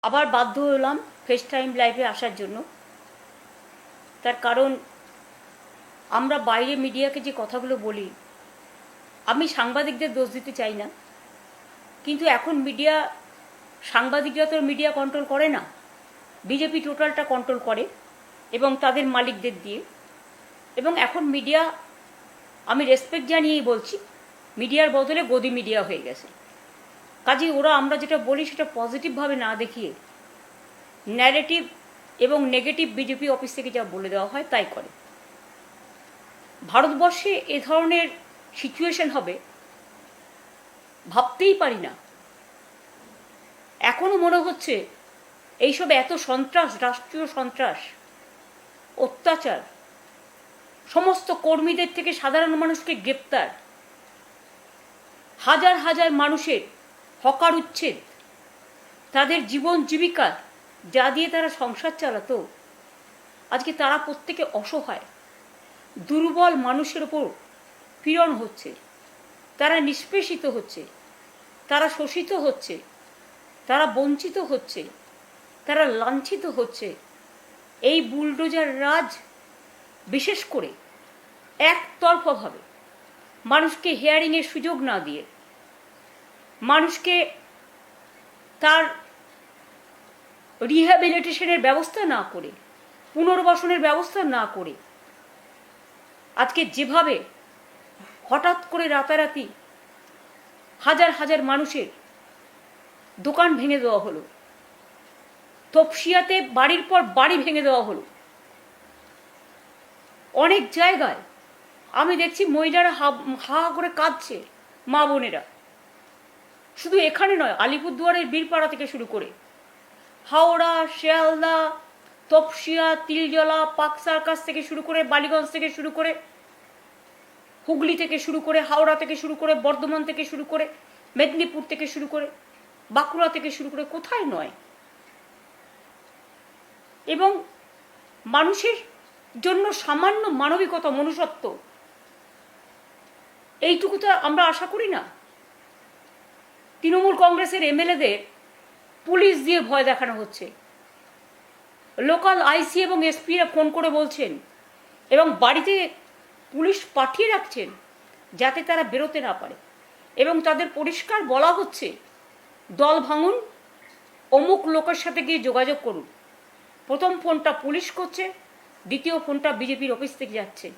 আবার বাধ্য হলাম ফেস টাইম লাইভে আসার জন্য। তার কারণ আমরা বাইরে মিডিয়াকে যে কথাগুলো বলি, আমি সাংবাদিকদের দোষ দিতে চাই না, কিন্তু এখন মিডিয়া, সাংবাদিকরা তো মিডিয়া কন্ট্রোল করে না, বিজেপি টোটালটা কন্ট্রোল করে এবং তাদের মালিকদের দিয়ে। এবং এখন মিডিয়া, আমি রেসপেক্ট জানিয়েই বলছি, মিডিয়ার বদলে গদি মিডিয়া হয়ে গেছে। কাজেই ওরা আমরা যেটা বলি সেটা পজিটিভভাবে না দেখিয়ে ন্যারেটিভ এবং নেগেটিভ বিজেপি অফিস থেকে যা বলে দেওয়া হয় তাই করে। ভারতবর্ষে এ ধরনের সিচুয়েশন হবে ভাবতেই পারি না। এখনও মনে হচ্ছে এইসব এত সন্ত্রাস, রাষ্ট্রীয় সন্ত্রাস, অত্যাচার, সমস্ত কর্মীদের থেকে সাধারণ মানুষকে গ্রেপ্তার, হাজার হাজার মানুষের হকার উচ্ছেদ, তাদের জীবন জীবিকা যা দিয়ে তারা সংসার চালাতো, আজকে তারা প্রত্যেকে অসহায়, দুর্বল মানুষের ওপর পীড়ন হচ্ছে, তারা নিষ্পেষিত হচ্ছে, তারা শোষিত হচ্ছে, তারা বঞ্চিত হচ্ছে, তারা লাঞ্ছিত হচ্ছে। এই বুলডোজার রাজ বিশেষ করে একতরফাভাবে মানুষকে হিয়ারিংয়ের সুযোগ না দিয়ে, মানুষকে তার রিহ্যাবিলিটেশনের ব্যবস্থা না করে, পুনর্বাসনের ব্যবস্থা না করে, আজকে যেভাবে হঠাৎ করে রাতারাতি হাজার হাজার মানুষের দোকান ভেঙে দেওয়া হলো, তপসিয়াতে বাড়ির পর বাড়ি ভেঙে দেওয়া হলো, অনেক জায়গায় আমি দেখছি মহিলারা হা করে কাঁদছে, মা বোনেরা। শুধু এখানে নয়, আলিপুরদুয়ারের বীরপাড়া থেকে শুরু করে হাওড়া, শিয়ালদা, তপসিয়া, তিলজলা, পাক সার্কাস থেকে শুরু করে, বালিগঞ্জ থেকে শুরু করে, হুগলি থেকে শুরু করে, হাওড়া থেকে শুরু করে, বর্ধমান থেকে শুরু করে, মেদিনীপুর থেকে শুরু করে, বাঁকুড়া থেকে শুরু করে, কোথায় নয়। এবং মানুষের জন্য সামান্য মানবিকতা, মনুষ্যত্ব, এইটুকু তো আমরা আশা করি না। তৃণমূল কংগ্রেসের এমএলএদের পুলিশ দিয়ে ভয় দেখানো হচ্ছে, লোকাল আইসি এবং এসপিরা ফোন করে বলছেন এবং বাড়িতে পুলিশ পাঠিয়ে রাখছেন যাতে তারা বেরোতে না পারে, এবং তাদের পরিষ্কার বলা হচ্ছে দল ভাঙুন, অমুক লোকের সাথে গিয়ে যোগাযোগ করুন। প্রথম ফোনটা পুলিশ করছে, দ্বিতীয় ফোনটা বিজেপির অফিস থেকে যাচ্ছে,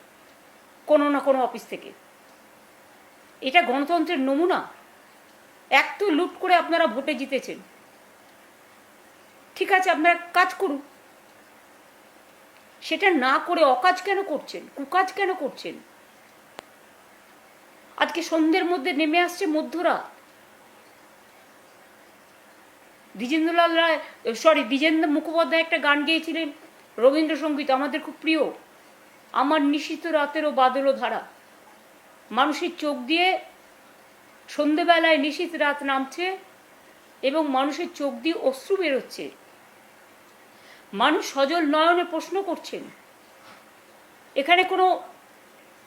কোনো না কোনো অফিস থেকে। এটা গণতন্ত্রের নমুনা? এক তো লুট করে আপনারা ভোটে জিতেছেন, ঠিক আছে, আপনারা কাজ করুন। সেটা না করে অকাজ কেন করছেন, কুকাজ কেন করছেন? আজকে সন্ধ্যের মধ্যে নেমে আসছে মধ্যরাত। দ্বিজেন্দ্র মুখোপাধ্যায় একটা গান গেয়েছিলেন, রবীন্দ্রসঙ্গীত, আমাদের খুব প্রিয়, আমার নিশীথ রাতেরও বাদল ধারা। মানুষের চোখ দিয়ে সন্ধ্যেবেলায় নিশীথ রাত নামছে এবং মানুষের চোখ দিয়ে অশ্রু বেরোচ্ছে। মানুষ সজল নয়নে প্রশ্ন করছেন, এখানে কোনো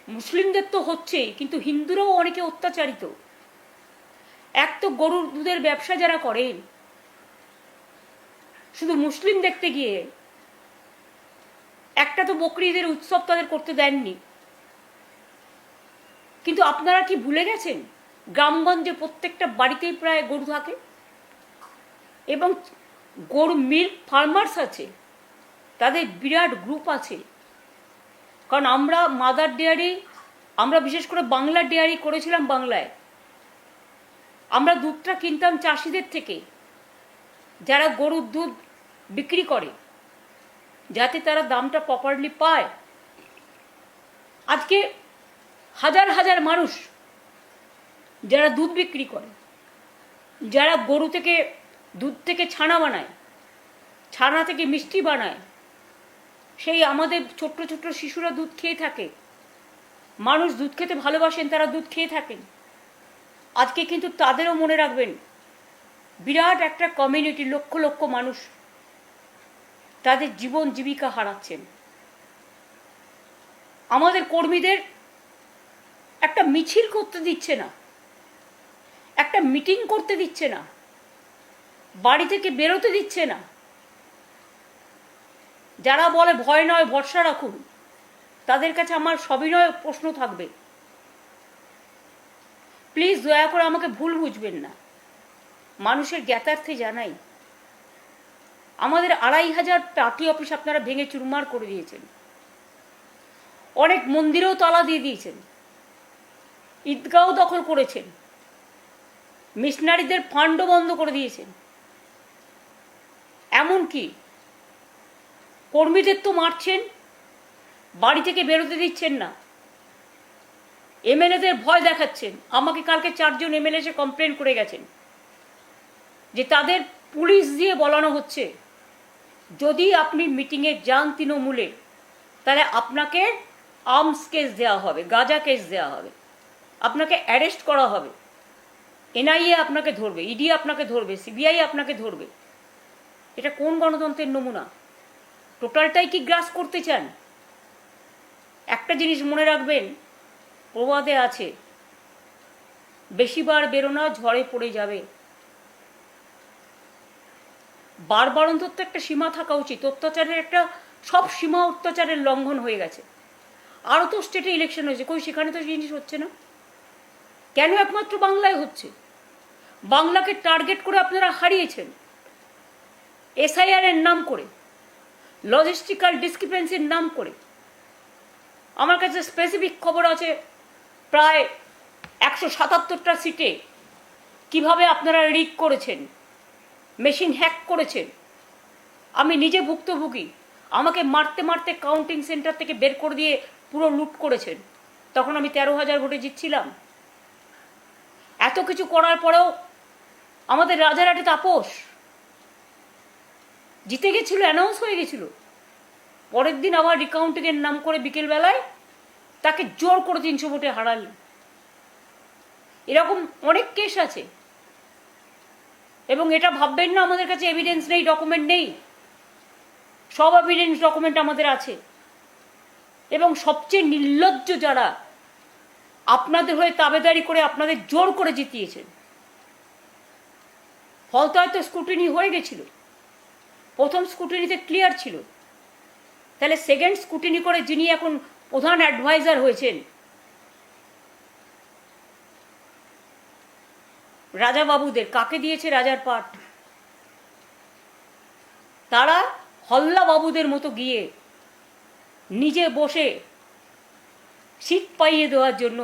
মুসলিমদের তো হচ্ছেই, কিন্তু হিন্দুরাও অনেকে অত্যাচারিত। এক তো গরুর দুধের ব্যবসা যারা করেন, শুধু মুসলিম দেখতে গিয়ে একটা তো বকরি ঈদের উৎসব তাদের করতে দেননি। কিন্তু আপনারা কি ভুলে গেছেন গ্রামগঞ্জে প্রত্যেকটা বাড়িতেই প্রায় গরু থাকে এবং গরু মিল্ক ফার্মার্স আছে, তাদের বিরাট গ্রুপ আছে। কারণ আমরা মাদার ডেয়ারি, আমরা বিশেষ করে বাংলা ডেয়ারি করেছিলাম বাংলায়। আমরা দুধটা কিনতাম চাষিদের থেকে, যারা গরুর দুধ বিক্রি করে, যাতে তারা দামটা প্রপারলি পায়। আজকে হাজার হাজার মানুষ যারা দুধ বিক্রি করে, যারা গরু থেকে দুধ থেকে ছানা বানায়, ছানা থেকে মিষ্টি বানায়, সেই আমাদের ছোট্ট ছোট্ট শিশুরা দুধ খেয়ে থাকে। মানুষ দুধ খেতে ভালোবাসেন, তারা দুধ খেয়ে থাকেন। আজকে কিন্তু তাদেরও মনে রাখবেন, বিরাট একটা কমিউনিটি, লক্ষ লক্ষ মানুষ তাদের জীবন জীবিকা হারাচ্ছেন। আমাদের কর্মীদের একটা মিছিল করতে দিচ্ছে না, একটা মিটিং করতে দিচ্ছে না, বাড়ি থেকে বেরোতে দিচ্ছে না। যারা বলে ভয় নয় ভরসা রাখুন, তাদের কাছে আমার সবিনয় প্রশ্ন থাকবে, প্লিজ দয়া করে আমাকে ভুল বুঝবেন না। মানুষের জ্ঞাতার্থে জানাই, আমাদের 2500 পার্টি অফিস আপনারা ভেঙে চুরমার করে দিয়েছেন, অনেক মন্দিরেও তালা দিয়ে দিয়েছেন, ঈদগাঁও দখল করেছেন, মিশনারিদের ফান্ডও বন্ধ করে দিয়েছেন, এমনকি কর্মীদের তো মারছেন, বাড়ি থেকে বেরোতে দিচ্ছেন না, এমএলএদের ভয় দেখাচ্ছেন। আমাকে কালকে 4 জন এমএলএ এসে কমপ্লেন করে গেছেন যে তাদের পুলিশ দিয়ে বলানো হচ্ছে যদি আপনি মিটিংয়ে যান তৃণমূলে, তাহলে আপনাকে আর্মস কেস দেওয়া হবে, গাঁজা কেস দেওয়া হবে, আপনাকে অ্যারেস্ট করা হবে, এনআইএ আপনাকে ধরবে, ইডি আপনাকে ধরবে, সিবিআই আপনাকে ধরবে। এটা কোন গণতন্ত্রের নমুনা? টোটালটাই কি গ্রাস করতে চান? একটা জিনিস মনে রাখবেন, প্রবাদে আছে, বেশিবার বেরোনা ঝড়ে পড়ে যাবে। বারবার অন্তত একটা সীমা থাকা উচিত। অত্যাচারের একটা সব সীমা অত্যাচারের লঙ্ঘন হয়ে গেছে। আরও তো স্টেটে ইলেকশন হয়েছে, কই সেখানে তো জিনিস হচ্ছে না কেন? একমাত্র বাংলায় হচ্ছে। বাংলাকে টার্গেট করে আপনারা হারিয়েছেন এসআইআর এর নাম করে, লজিস্টিক্যাল ডিসক্রিপেন্সির নাম করে। আমার কাছে স্পেসিফিক খবর আছে, প্রায় 177টা সিটে কিভাবে আপনারা রিগ করেছেন, মেশিন হ্যাক করেছেন। আমি নিজে ভুক্তভোগী। আমাকে মারতে মারতে কাউন্টিং সেন্টার থেকে বের করে দিয়ে পুরো লুট করেছেন। তখন আমি 13,000 ভোটে জিতছিলাম। এত কিছু করার পরেও আমাদের রাজারহাটে তাপস জিতে গেছিল, অ্যানাউন্স হয়ে গেছিল। পরের দিন আবার রিকাউন্টিংয়ের নাম করে বিকেলবেলায় তাকে জোর করে 300 ভোটে হারালেন। এরকম অনেক কেস আছে। এবং এটা ভাববেন না আমাদের কাছে এভিডেন্স নেই, ডকুমেন্ট নেই। সব এভিডেন্স ডকুমেন্ট আমাদের আছে। এবং সবচেয়ে নির্লজ্জ যারা আপনাদের হয়ে তাবেদারি করে আপনাদের জোর করে জিতিয়েছেন। ফলতে হয়তো স্ক্রুটিনি হয়ে গেছিল, প্রথম স্ক্রুটিনিতে ক্লিয়ার ছিল, তাহলে সেকেন্ড স্ক্রুটিনি করে যিনি এখন প্রধান অ্যাডভাইজার হয়েছেন, রাজা বাবুদের কাকে দিয়েছে রাজার পাট? তারা হল্লা বাবুদের মতো গিয়ে নিজে বসে সিট পাইয়ে দেওয়ার জন্য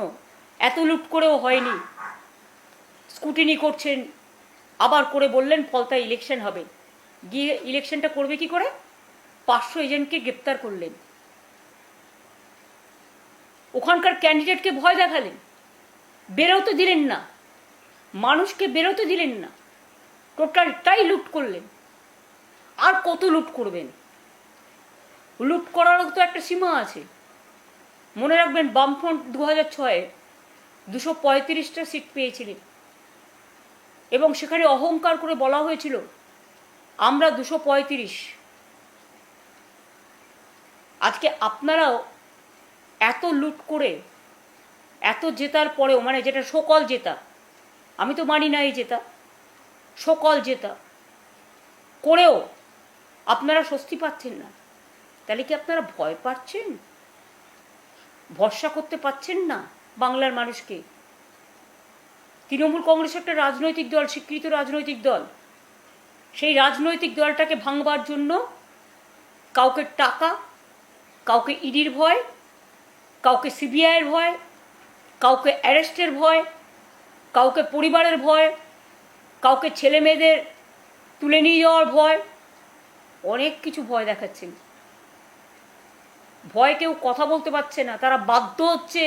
এত লুট করেও হয়নি, স্ক্রুটিনি করছেন, আবার করে বললেন ফলতায় ইলেকশন হবে। গিয়ে ইলেকশনটা করবে কি করে? 500 এজেন্টকে গ্রেপ্তার করলেন, ওখানকার ক্যান্ডিডেটকে ভয় দেখালেন, বেরোতে দিলেন না, মানুষকে বেরোতে দিলেন না, টোটালটাই লুট করলেন। আর কত লুট করবেন? লুট করারও তো একটা সীমা আছে। মনে রাখবেন, বামফ্রন্ট 2006-এ 235টা সিট পেয়েছিলেন এবং সেখানে অহংকার করে বলা হয়েছিল আমরা 235। আজকে আপনারাও এত লুট করে এত জেতার পরেও, মানে যেটা সকল জেতা, আমি তো মানি না এই জেতা, সকল জেতা করেও আপনারা স্বস্তি পাচ্ছেন না। তাহলে কি আপনারা ভয় পাচ্ছেন? ভরসা করতে পাচ্ছেন না বাংলার মানুষকে? তৃণমূল কংগ্রেস একটা রাজনৈতিক দল, স্বীকৃত রাজনৈতিক দল। সেই রাজনৈতিক দলটাকে ভাঙবার জন্য কাউকে টাকা, কাউকে ইডির ভয়, কাউকে সিবিআইয়ের ভয়, কাউকে অ্যারেস্টের ভয়, কাউকে পরিবারের ভয়, কাউকে ছেলে মেয়েদের তুলে নিয়ে যাওয়ার ভয়, অনেক কিছু ভয় দেখাচ্ছেন। ভয় কেউ কথা বলতে পারছে না, তারা বাধ্য হচ্ছে,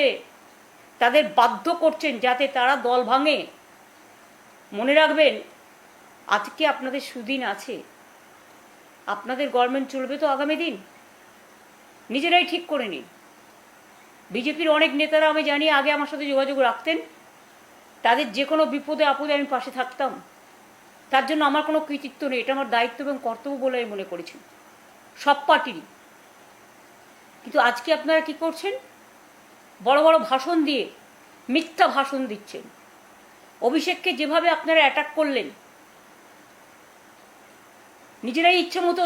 তাদের বাধ্য করছেন যাতে তারা দল ভাঙে। মনে রাখবেন, আজকে আপনাদের সুদিন আছে, আপনাদের গভর্নমেন্ট চলবে তো আগামী দিন, নিজেরাই ঠিক করে নিন। বিজেপির অনেক নেতারা আমি জানি আগে আমার সাথে যোগাযোগ রাখতেন, তাদের যে কোনো বিপদে আপদে আমি পাশে থাকতাম। তার জন্য আমার কোনো কৃতিত্ব নেই, এটা আমার দায়িত্ব এবং কর্তব্য বলে আমি মনে করেছি, সব পার্টিরই। কিন্তু আজকে আপনারা কি করছেন? বড় বড় ভাষণ দিয়ে মিথ্যা ভাষণ দিচ্ছেন। অভিষেককে যেভাবে আপনারা অ্যাটাক করলেন, নিজেরাই ইচ্ছে মতো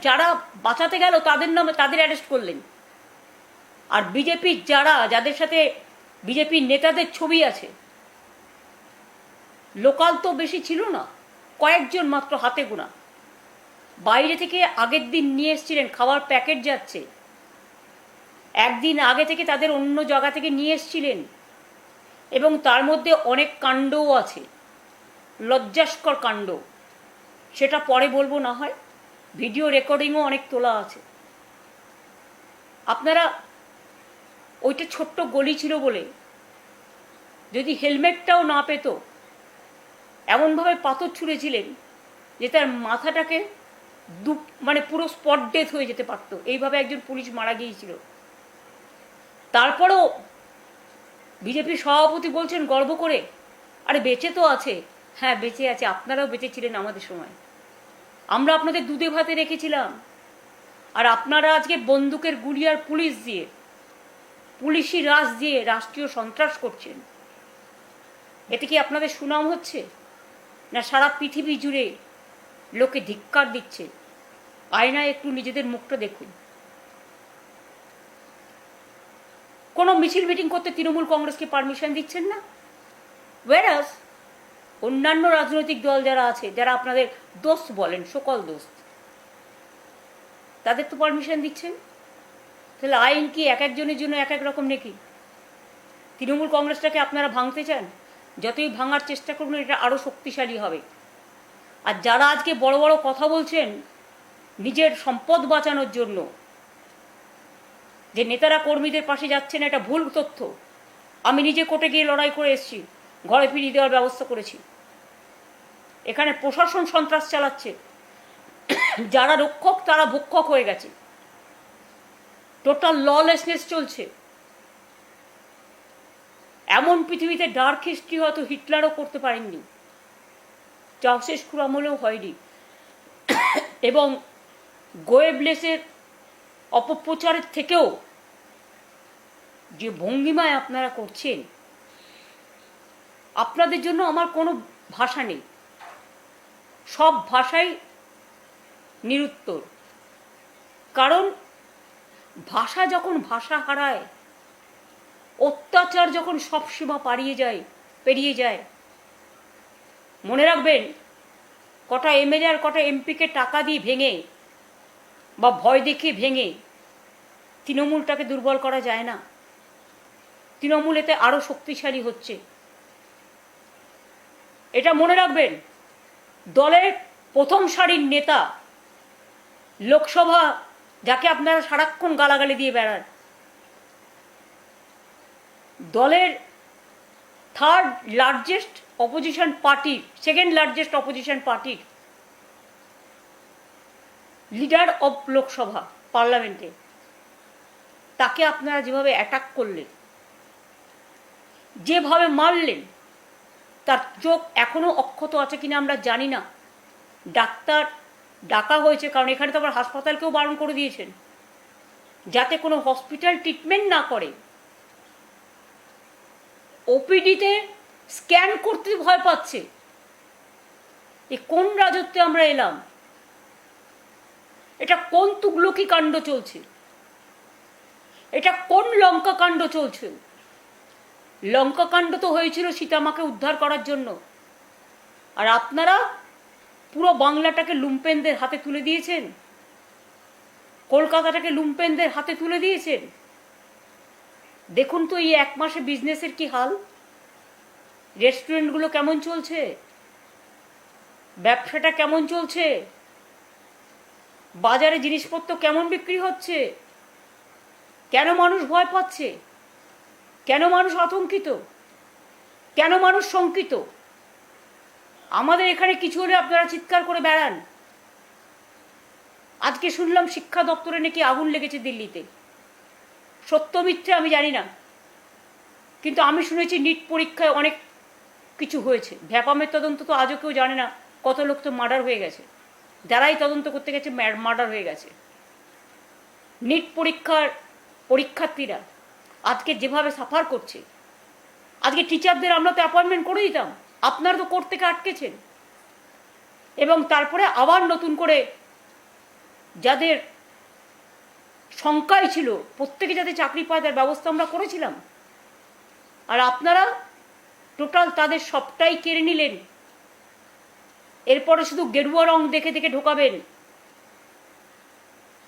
যারা বাঁচাতে গেল তাদের নামে তাদের অ্যারেস্ট করলেন। আর বিজেপির যাদের সাথে বিজেপির নেতাদের ছবি আছে, লোকাল তো বেশি ছিল না, কয়েকজন মাত্র হাতে গোনা। বাইরে থেকে আগের দিন নিয়ে এসেছিলেন, খাবার প্যাকেট যাচ্ছে, একদিন আগে থেকে তাদের অন্য জায়গা থেকে নিয়ে এসেছিলেন, এবং তার মধ্যে অনেক কাণ্ডও আছে, লজ্জাস্কর কাণ্ড। সেটা পরে বলবো না হয়, ভিডিও রেকর্ডিংও অনেক তোলা আছে। আপনারা ওইটা ছোট্ট গলি ছিল বলে যদি হেলমেটটাও না পেত, এমনভাবে পাথর ছুঁড়েছিলেন যে তার মাথাটাকে মানে পুরো স্পট ডেথ হয়ে যেতে পারত। এইভাবে একজন পুলিশ মারা গিয়েছিল। তারপরও বিজেপি সভাপতি বলছেন গর্ব করে, আরে বেঁচে তো আছে। হ্যাঁ বেঁচে আছে, আপনারাও বেঁচে ছিলেন আমাদের সময়, আমরা আপনাদের দুধে ভাতে রেখেছিলাম। আর আপনারা আজকে বন্দুকের গুলি আর পুলিশি রাজ দিয়ে রাষ্ট্রীয় সন্ত্রাস করছেন। এতে কি আপনাদের সুনাম হচ্ছে? না সারা পৃথিবী জুড়ে লোকে ধিক্কার দিচ্ছে? আয়নায় একটু নিজেদের মুখটা দেখুন। কোনো মিছিল মিটিং করতে তৃণমূল কংগ্রেসকে পারমিশন দিচ্ছেন না, ওয়ারাস অন্যান্য রাজনৈতিক দল যারা আছে, যারা আপনাদের দোস্ত বলেন, সকল দোস্ত, তাদের তো পারমিশন দিচ্ছেন। তাহলে আইন কি এক একজনের জন্য এক এক রকম নাকি? তৃণমূল কংগ্রেসটাকে আপনারা ভাঙতে চান, যতই ভাঙার চেষ্টা করুন এটা আরও শক্তিশালী হবে। আর যারা আজকে বড় বড় কথা বলছেন নিজের সম্পদ বাঁচানোর জন্য, যে নেতারা কর্মীদের পাশে যাচ্ছেন, এটা ভুল তথ্য। আমি নিজে কোর্টে গিয়ে লড়াই করে এসেছি, ঘরে ফিরিয়ে দেওয়ার ব্যবস্থা করেছি। এখানে প্রশাসন সন্ত্রাস চালাচ্ছে, যারা রক্ষক তারা ভক্ষক হয়ে গেছে, টোটাল ললেসনেস চলছে। এমন পৃথিবীতে ডার্ক হিস্ট্রি হয়তো হিটলারও করতে পারেননি, চাউশেস্কুর আমলেও হয়নি। এবং গোয়েবলেসের অপপ্রচারের থেকেও যে ভঙ্গিমায় আপনারা করছেন, আপনাদের জন্য আমার কোনো ভাষা নেই, সব ভাষাই নিরুত্তর। কারণ ভাষা যখন ভাষা হারায়, অত্যাচার যখন সব সীমা পেরিয়ে যায়, মনে রাখবেন কটা এমএলএ আর কটা এমপিকে টাকা দিয়ে ভেঙে বা ভয় দেখিয়ে ভেঙে তৃণমূলটাকে দুর্বল করা যায় না। তৃণমূল এতে আরও শক্তিশালী হচ্ছে, এটা মনে রাখবেন। দলের প্রথম সারির নেতা, লোকসভা যাকে আপনারা সারাক্ষণ গালাগালি দিয়ে বেড়ান, দলের থার্ড লার্জেস্ট অপোজিশন পার্টির, সেকেন্ড লার্জেস্ট অপোজিশন পার্টির লিডার অব লোকসভা পার্লামেন্টে, তাকে আপনারা যেভাবে অ্যাটাক করলেন, যেভাবে মারলেন, তার চোখ এখনো অক্ষত আছে কিনা আমরা জানি না। ডাক্তার ডাকা হয়েছে, কারণ এখানে তো আবার হাসপাতালকেও বারণ করে দিয়েছেন যাতে কোনো হসপিটাল ট্রিটমেন্ট না করে। ওপিডিতে স্ক্যান করতে ভয় পাচ্ছে। এ কোন রাজত্বে আমরা এলাম? এটা কোন তুগলকি কাণ্ড চলছে? এটা কোন লঙ্কা কাণ্ড চলছে? লঙ্কা কাণ্ড তো হয়েছিল সীতামাকে উদ্ধার করার জন্য, আর আপনারা পুরো বাংলাটাকে লুম্পেনদের হাতে তুলে দিয়েছেন, কলকাতাটাকে লুম্পেনদের হাতে তুলে দিয়েছেন। দেখুন তো এই এক মাসে বিজনেসের কি হাল, রেস্টুরেন্টগুলো কেমন চলছে, ব্যবসাটা কেমন চলছে, বাজারে জিনিসপত্র কেমন বিক্রি হচ্ছে, কেন মানুষ ভয় পাচ্ছে, কেন মানুষ আতঙ্কিত, কেন মানুষ শঙ্কিত? আমাদের এখানে কিছু হলে আপনারা চিৎকার করে বেড়ান। আজকে শুনলাম শিক্ষা দপ্তরে নাকি আগুন লেগেছে দিল্লিতে। সত্য মিথ্যে আমি জানি না, কিন্তু আমি শুনেছি নিট পরীক্ষায় অনেক কিছু হয়েছে। ভ্যাপামের তদন্ত তো আজও কেউ জানে না, কত লোক তো মার্ডার হয়ে গেছে, যারাই তদন্ত করতে গেছে মার্ডার হয়ে গেছে। নিট পরীক্ষার্থীরা আজকে যেভাবে সাফার করছে, আজকে টিচারদের আমরা তো অ্যাপয়েন্টমেন্ট করে দিতাম, আপনারা তো কোর্ট থেকে আটকেছেন। এবং তারপরে আবার নতুন করে যাদের সংখ্যাই ছিল প্রত্যেকে যাতে চাকরি পায় তার ব্যবস্থা আমরা করেছিলাম। আর আপনারা টোটাল তাদের সবটাই কেড়ে নিলেন। এরপরে শুধু গেরুয়া রং দেখে দেখে ঢোকাবেন।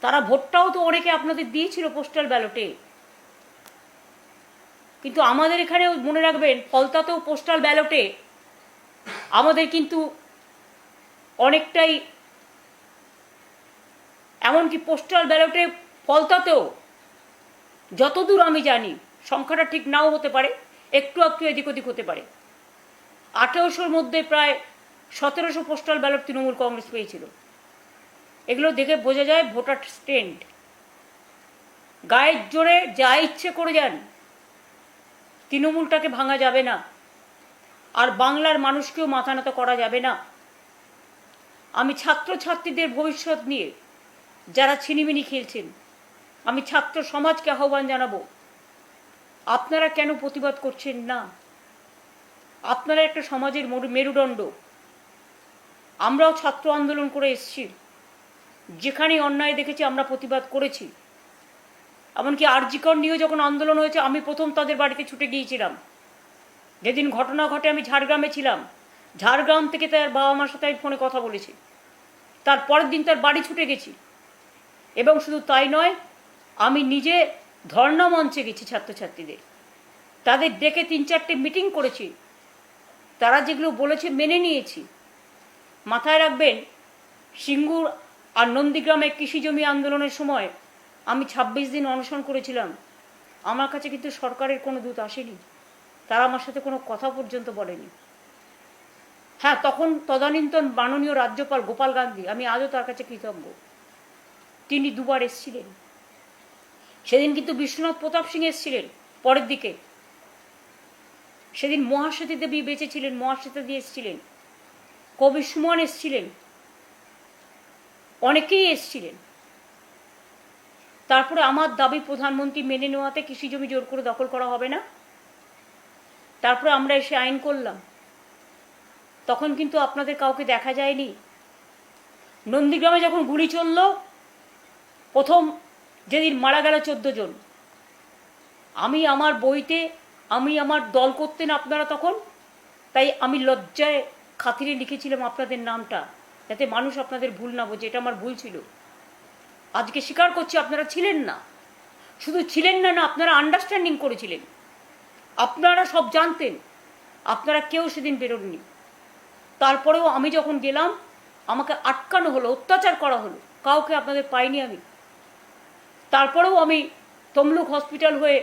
তারা ভোটটাও তো অনেকে আপনাদের দিয়েছিল পোস্টাল ব্যালটে, কিন্তু আমাদের এখানেও মনে রাখবেন ফলতাতেও পোস্টাল ব্যালটে আমাদের কিন্তু অনেকটাই, এমনকি পোস্টাল ব্যালটে ফলতাতেও যতদূর আমি জানি, সংখ্যাটা ঠিক নাও হতে পারে, একটু একটু এদিক ওদিক হতে পারে, 1800-র মধ্যে প্রায় 1700 পোস্টাল ব্যালট তৃণমূল কংগ্রেস পেয়েছিল। এগুলো দেখে বোঝা যায় ভোটার স্ট্রেন্ড। গায়ের জোরে যা ইচ্ছে করে যান, তৃণমূলটাকে ভাঙা যাবে না, আর বাংলার মানুষকেও মাথা নত করা যাবে না। আমি ছাত্রছাত্রীদের ভবিষ্যৎ নিয়ে যারা ছিনিমিনি খেলছেন, আমি ছাত্র সমাজকে আহ্বান জানাবো, আপনারা কেন প্রতিবাদ করছেন না? আপনারা একটা সমাজের মেরুদণ্ড। আমরাও ছাত্র আন্দোলন করে এসেছি, যেখানেই অন্যায় দেখেছি আমরা প্রতিবাদ করেছি। এমনকি আর.জি. কর নিয়েও যখন আন্দোলন হয়েছে আমি প্রথম তাদের বাড়িতে ছুটে গিয়েছিলাম। যেদিন ঘটনা ঘটে আমি ঝাড়গ্রামে ছিলাম, ঝাড়গ্রাম থেকে তার বাবা মার সাথে আমি ফোনে কথা বলেছি, তার পরের দিন তার বাড়ি ছুটে গেছি। এবং শুধু তাই নয়, আমি নিজে ধর্ণা মঞ্চে গেছি ছাত্রছাত্রীদের, তাদের ডেকে 3-4টে মিটিং করেছি, তারা যেগুলো বলেছে মেনে নিয়েছি। মাথায় রাখবেন, সিঙ্গুর আর নন্দীগ্রামে কৃষি জমি আন্দোলনের সময় আমি 26 দিন অনশন করেছিলাম। আমার কাছে কিন্তু সরকারের কোনো দূত আসেনি, তারা আমার সাথে কোনো কথা পর্যন্ত বলেনি। হ্যাঁ, তখন তদানীন্তন মাননীয় রাজ্যপাল গোপাল গান্ধী, আমি আজও তার কাছে কৃতজ্ঞ, তিনি 2বার এসেছিলেন। সেদিন কিন্তু বিশ্বনাথ প্রতাপ সিং এসেছিলেন পরের দিকে, সেদিন মহাশ্বেতা দেবী বেঁচে ছিলেন, মহাশ্বেতা দিয়ে এসেছিলেন, কবি সুমন এসেছিলেন, অনেকেই এসেছিলেন। তারপরে আমার দাবি প্রধানমন্ত্রী মেনে নেওয়াতে কৃষি জমি জোর করে দখল করা হবে না, তারপরে আমরা এসে আইন করলাম। তখন কিন্তু আপনাদের কাউকে দেখা যায়নি। নন্দীগ্রামে যখন গুলি চলল, প্রথম যেদিন মারা গেল 14 জন, আমি আমার বইতে, আমি আমার দল করতেন আপনারা তখন, তাই আমি লজ্জায় খাতিরে লিখেছিলাম আপনাদের নামটা, যাতে মানুষ আপনাদের ভুল না বোঝে। এটা আমার ভুল ছিল। আজকে স্বীকার করছি আপনারা ছিলেন না, শুধু ছিলেন না, আপনারা আন্ডারস্ট্যান্ডিং করেছিলেন, আপনারা সব জানতেন, আপনারা কেউ সেদিন বেরোননি। তারপরেও আমি যখন গেলাম আমাকে আটকানো হলো, অত্যাচার করা হলো, কাউকে আপনাদের পাইনি আমি। তারপরেও আমি তমলুক হসপিটাল হয়ে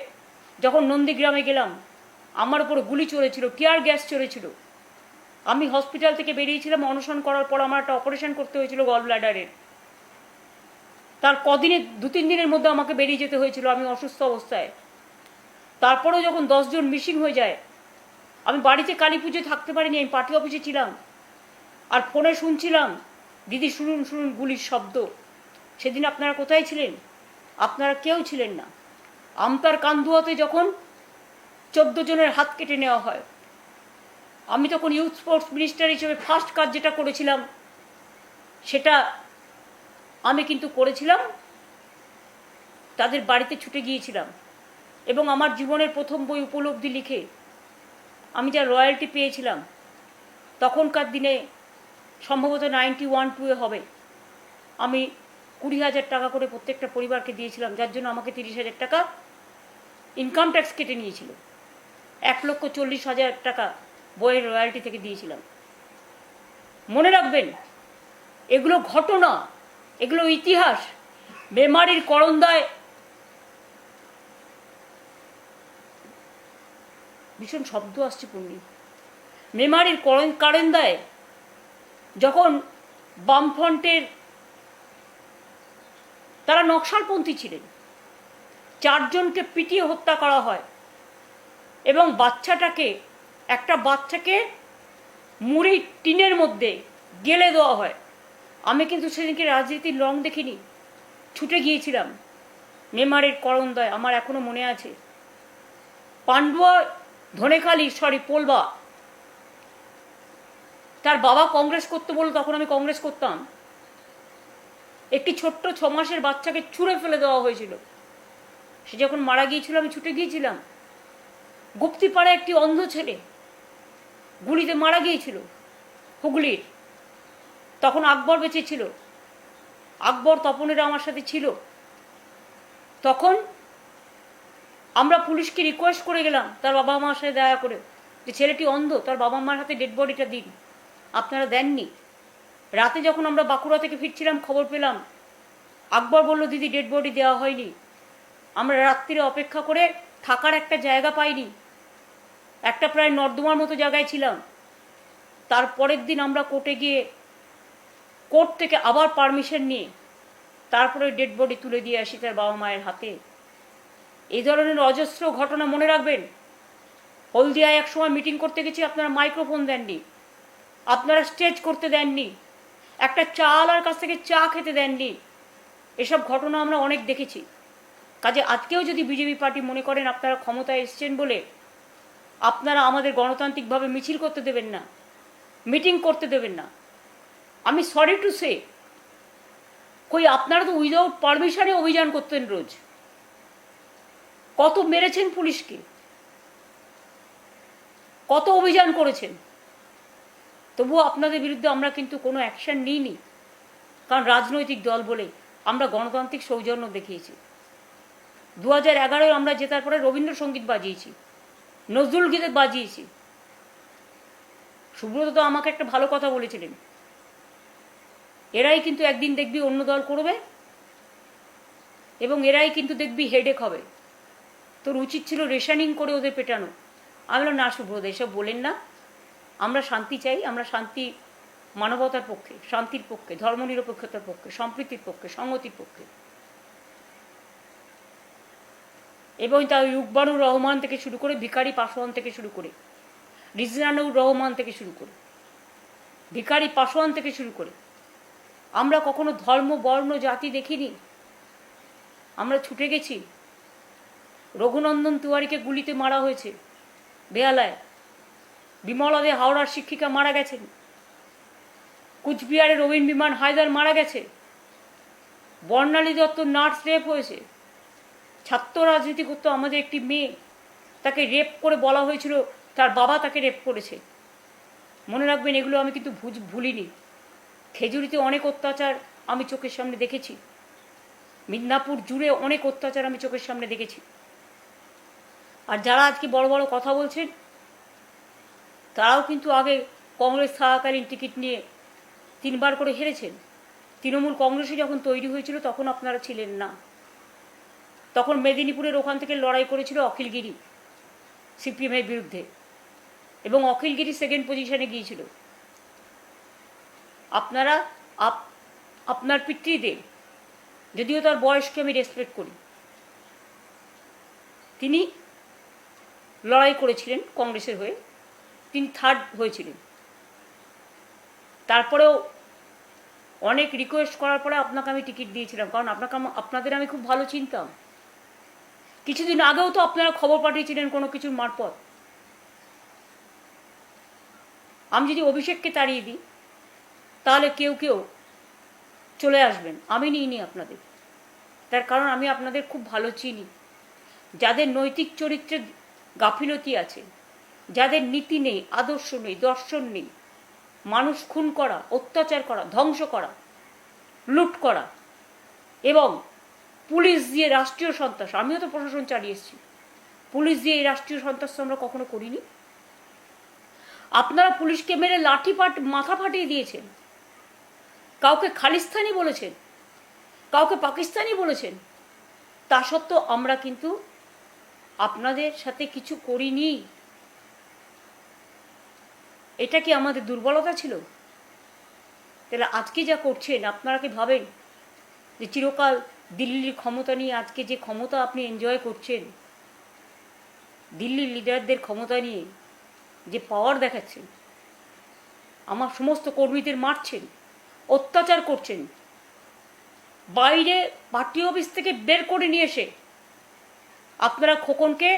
যখন নন্দীগ্রামে গেলাম, আমার উপরে গুলি চলেছিল, টিয়ার গ্যাস চলেছিল। আমি হসপিটাল থেকে বেরিয়েছিলাম অনশন করার পর, আমার একটা অপারেশন করতে হয়েছিল গল ব্লাডারের। তার কদিনে 2-3 দিনের মধ্যে আমাকে বেরিয়ে যেতে হয়েছিল, আমি অসুস্থ অবস্থায়। তারপরেও যখন 10 জন মিসিং হয়ে যায়, আমি বাড়িতে কালী পুজোয় থাকতে পারিনি, আমি পার্টি অফিসে ছিলাম, আর ফোনে শুনছিলাম দিদি শুনুন শুনুন গুলির শব্দ। সেদিন আপনারা কোথায় ছিলেন? আপনারা কেউ ছিলেন না। আমতার কান্দুয়াতে যখন 14 জনের হাত কেটে নেওয়া হয়, আমি তখন ইউথ স্পোর্টস মিনিস্টার হিসেবে ফার্স্ট কাজ যেটা করেছিলাম, সেটা আমি কিন্তু করেছিলাম, তাদের বাড়িতে ছুটে গিয়েছিলাম। এবং আমার জীবনের প্রথম বই উপলব্ধি লিখে আমি যা রয়্যালটি পেয়েছিলাম, তখনকার দিনে সম্ভবত 91-2 হবে, আমি 20,000 টাকা করে প্রত্যেকটা পরিবারকে দিয়েছিলাম, যার জন্য আমাকে 30,000 টাকা ইনকাম ট্যাক্স কেটে নিয়েছিল। 1,40,000 টাকা বইয়ের রয়্যালটি থেকে দিয়েছিলাম। মনে রাখবেন, এগুলো ঘটনা, এগুলো ইতিহাস। মেমারির করন্দায় ভীষণ শব্দ আসছে পূর্ণি। মেমারির করন্দায় যখন বামফ্রন্টের, তারা নকশালপন্থী ছিলেন, 4 জনকে পিটিয়ে হত্যা করা হয় এবং একটা বাচ্চাকে মুড়ি টিনের মধ্যে গেলে দেওয়া হয়। আমি কিন্তু সেদিনকে রাজনীতির রং দেখিনি, ছুটে গিয়েছিলাম মেমারির করন্দায়, আমার এখনো মনে আছে। পান্ডুয়া, ধনেখালি, পোলবা, তার বাবা কংগ্রেস করতে বলল, তখন আমি কংগ্রেস করতাম। একটি ছোট্ট 6 মাসের বাচ্চাকে ছুঁড়ে ফেলে দেওয়া হয়েছিল। সে যখন মারা গিয়েছিল আমি ছুটে গিয়েছিলাম। গুপ্তিপাড়া একটি অন্ধ ছেলে গুলিতে মারা গিয়েছিল হুগলির। তখন আকবর বেঁচে ছিল, আকবর তপনেরা আমার সাথে ছিল। তখন আমরা পুলিশকে রিকোয়েস্ট করে গেলাম তার বাবা মার সাথে দেখা করে, যে ছেলেটি অন্ধ, তার বাবা মার হাতে ডেড বডিটা দিন। আপনারা দেননি। রাতে যখন আমরা বাঁকুড়া থেকে ফিরছিলাম খবর পেলাম, আকবর বলল, দিদি ডেড বডি দেওয়া হয়নি। আমরা রাত্রিরে অপেক্ষা করে থাকার একটা জায়গা পাইনি, একটা প্রায় নর্দমার মতো জায়গায় ছিলাম। তারপরের দিন আমরা কোর্টে গিয়ে কোর্ট থেকে আবার পারমিশন নিয়ে তারপরে ডেড বডি তুলে দিয়ে আসি তার বাবা মায়ের হাতে। এই ধরনের অজস্র ঘটনা মনে রাখবেন। হলদিয়ায় এক সময় মিটিং করতে গেছি, আপনারা মাইক্রোফোন দেননি, আপনারা স্টেজ করতে দেননি, একটা চালার কাছ থেকে চা খেতে দেননি। এসব ঘটনা আমরা অনেক দেখেছি। কাজে আজকেও যদি বিজেপি পার্টি মনে করেন আপনারা ক্ষমতায় এসছেন বলে আপনারা আমাদের গণতান্ত্রিকভাবে মিছিল করতে দেবেন না, মিটিং করতে দেবেন না, আমি সরি টু সে, কই আপনারা তো উইদাউট পারমিশনে অভিযান করতেন রোজ। কত মেরেছেন পুলিশকে, কত অভিযান করেছেন, তবুও আপনাদের বিরুদ্ধে আমরা কিন্তু কোনো অ্যাকশন নিইনি। কারণ রাজনৈতিক দল বলে আমরা গণতান্ত্রিক সৌজন্য দেখিয়েছি। 2011 আমরা জেতার পরে রবীন্দ্রসঙ্গীত বাজিয়েছি, নজরুল গীত বাজিয়েছি। সুব্রত তো আমাকে একটা ভালো কথা বলেছিলেন, এরাই কিন্তু একদিন দেখবি অন্য দল করবে এবং এরাই কিন্তু দেখবি হেডেক হবে, তোর উচিত ছিল রেশনিং করে ওদের পেটানো। আমি বললাম, না সুব্রত, এসব বলেন না, আমরা শান্তি চাই, আমরা শান্তি, মানবতার পক্ষে, শান্তির পক্ষে, ধর্মনিরপেক্ষতার পক্ষে, সম্প্রীতির পক্ষে, সংহতির পক্ষে। এবং তার রুকবানুর রহমান থেকে শুরু করে, ভিখারি পাসওয়ান থেকে শুরু করে, রিজওয়ানুর রহমান থেকে শুরু করে, ভিখারি পাসওয়ান থেকে শুরু করে, আমরা কখনো ধর্ম বর্ণ জাতি দেখিনি। আমরা ছুটে গেছি। রঘুনন্দন তিওয়ারিকে গুলিতে মারা হয়েছে বেহালায়, বিমলা দে হাওড়ার শিক্ষিকা মারা গেছেন, কুচবিহারে রবীন বিমান হায়দার মারা গেছে, বর্ণালী দত্ত নার্স রেপ হয়েছে, ছাত্র রাজনীতি করতো আমাদের একটি মেয়ে, তাকে রেপ করে বলা হয়েছিল তার বাবা তাকে রেপ করেছে। মনে রাখবেন, এগুলো আমি কিন্তু ভুলিনি। খেজুরিতে অনেক অত্যাচার আমি চোখের সামনে দেখেছি, মিদনাপুর জুড়ে অনেক অত্যাচার আমি চোখের সামনে দেখেছি। আর যারা আজকে বড় বড় কথা বলছেন তারাও কিন্তু আগে কংগ্রেস থাকাকালীন টিকিট নিয়ে 3 বার করে হেরেছেন। তৃণমূল কংগ্রেসে যখন তৈরি হয়েছিল তখন আপনারা ছিলেন না। তখন মেদিনীপুরের ওখান থেকে লড়াই করেছিল অখিলগিরি সিপিএমের বিরুদ্ধে, এবং অখিলগিরি 2nd পজিশনে গিয়েছিল। আপনারা আপনার পিতৃদেব, যদিও তার বয়সকে আমি রেসপেক্ট করি, তিনি লড়াই করেছিলেন কংগ্রেসের হয়ে, তিনি 3rd হয়েছিলেন। তারপরেও অনেক রিকোয়েস্ট করার পরে আপনাকে আমি টিকিট দিয়েছিলাম, কারণ আপনাদের আমি খুব ভালো চিনতাম। কিছুদিন আগেও তো আপনারা খবর পাঠিয়েছিলেন কোনো কিছুর মারফত। আমি যদি অভিষেককে তাড়িয়ে দিই তাহলে কেউ কেউ চলে আসবেন, আমি নিইনি আপনাদের। তার কারণ আমি আপনাদের খুব ভালো চিনি। যাদের নৈতিক চরিত্রের গাফিলতি আছে, যাদের নীতি নেই, আদর্শ নেই, দর্শন নেই, মানুষ খুন করা, অত্যাচার করা, ধ্বংস করা, লুট করা, এবং পুলিশ দিয়ে রাষ্ট্রীয় সন্ত্রাস, আমিও তো প্রশাসন চালিয়ে এসেছি, পুলিশ দিয়ে এই রাষ্ট্রীয় সন্ত্রাস আমরা কখনো করিনি। আপনারা পুলিশকে মেরে মাথা ফাটিয়ে দিয়েছেন, কাউকে খালিস্তানি বলেছেন, কাউকে পাকিস্তানি বলেছেন। তা সত্ত্বেও আমরা কিন্তু আপনাদের সাথে কিছু করিনি। এটা কি আমাদের দুর্বলতা ছিল? তাহলে আজকে যা করছেন, আপনারা কি ভাবেন যে চিরকাল দিল্লির ক্ষমতা নিয়ে, আজকে যে ক্ষমতা আপনি এনজয় করছেন, দিল্লির লিডারদের ক্ষমতা নিয়ে যে পাওয়ার দেখাচ্ছেন, আমার সমস্ত কর্মীদের মারছেন, অত্যাচার করছেন, বাইরে পার্টি অফিস থেকে বের করে নিয়ে এসে আপনারা খোকনকে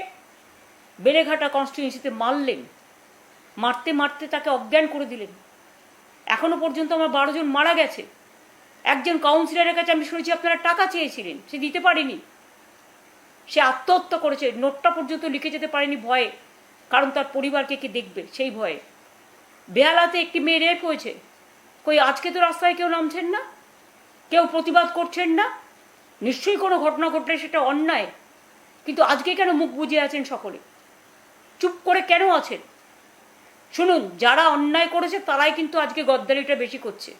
বেলেঘাটা কনস্টিটিউয়েন্সিতে মারলেন, মারতে মারতে তাকে অজ্ঞান করে দিলেন, এখনো পর্যন্ত আমার 12 জন মারা গেছে। একজন কাউন্সিলরের কাছে আমি শুনেছি আপনারা টাকা চেয়েছিলেন, সে দিতে পারেনি, সে আত্মহত্যা করেছে, নোটটা পর্যন্ত লিখে যেতে পারেনি ভয়ে, কারণ তার পরিবারকে কে দেখবে সেই ভয়ে। বেহালাতে একটি মেয়ে রেপ হয়েছে, কই আজকে তো রাস্তায় কেউ নামছেন না, কেউ প্রতিবাদ করছেন না। নিশ্চয়ই কোনো ঘটনা ঘটলে সেটা অন্যায়, কিন্তু আজকে কেন মুখ বুজে আছেন সকলে, চুপ করে কেন আছেন? শুনুন, যারা অন্যায় করেছে তারাই কিন্তু আজকে গদ্দারিটা বেশি করছে।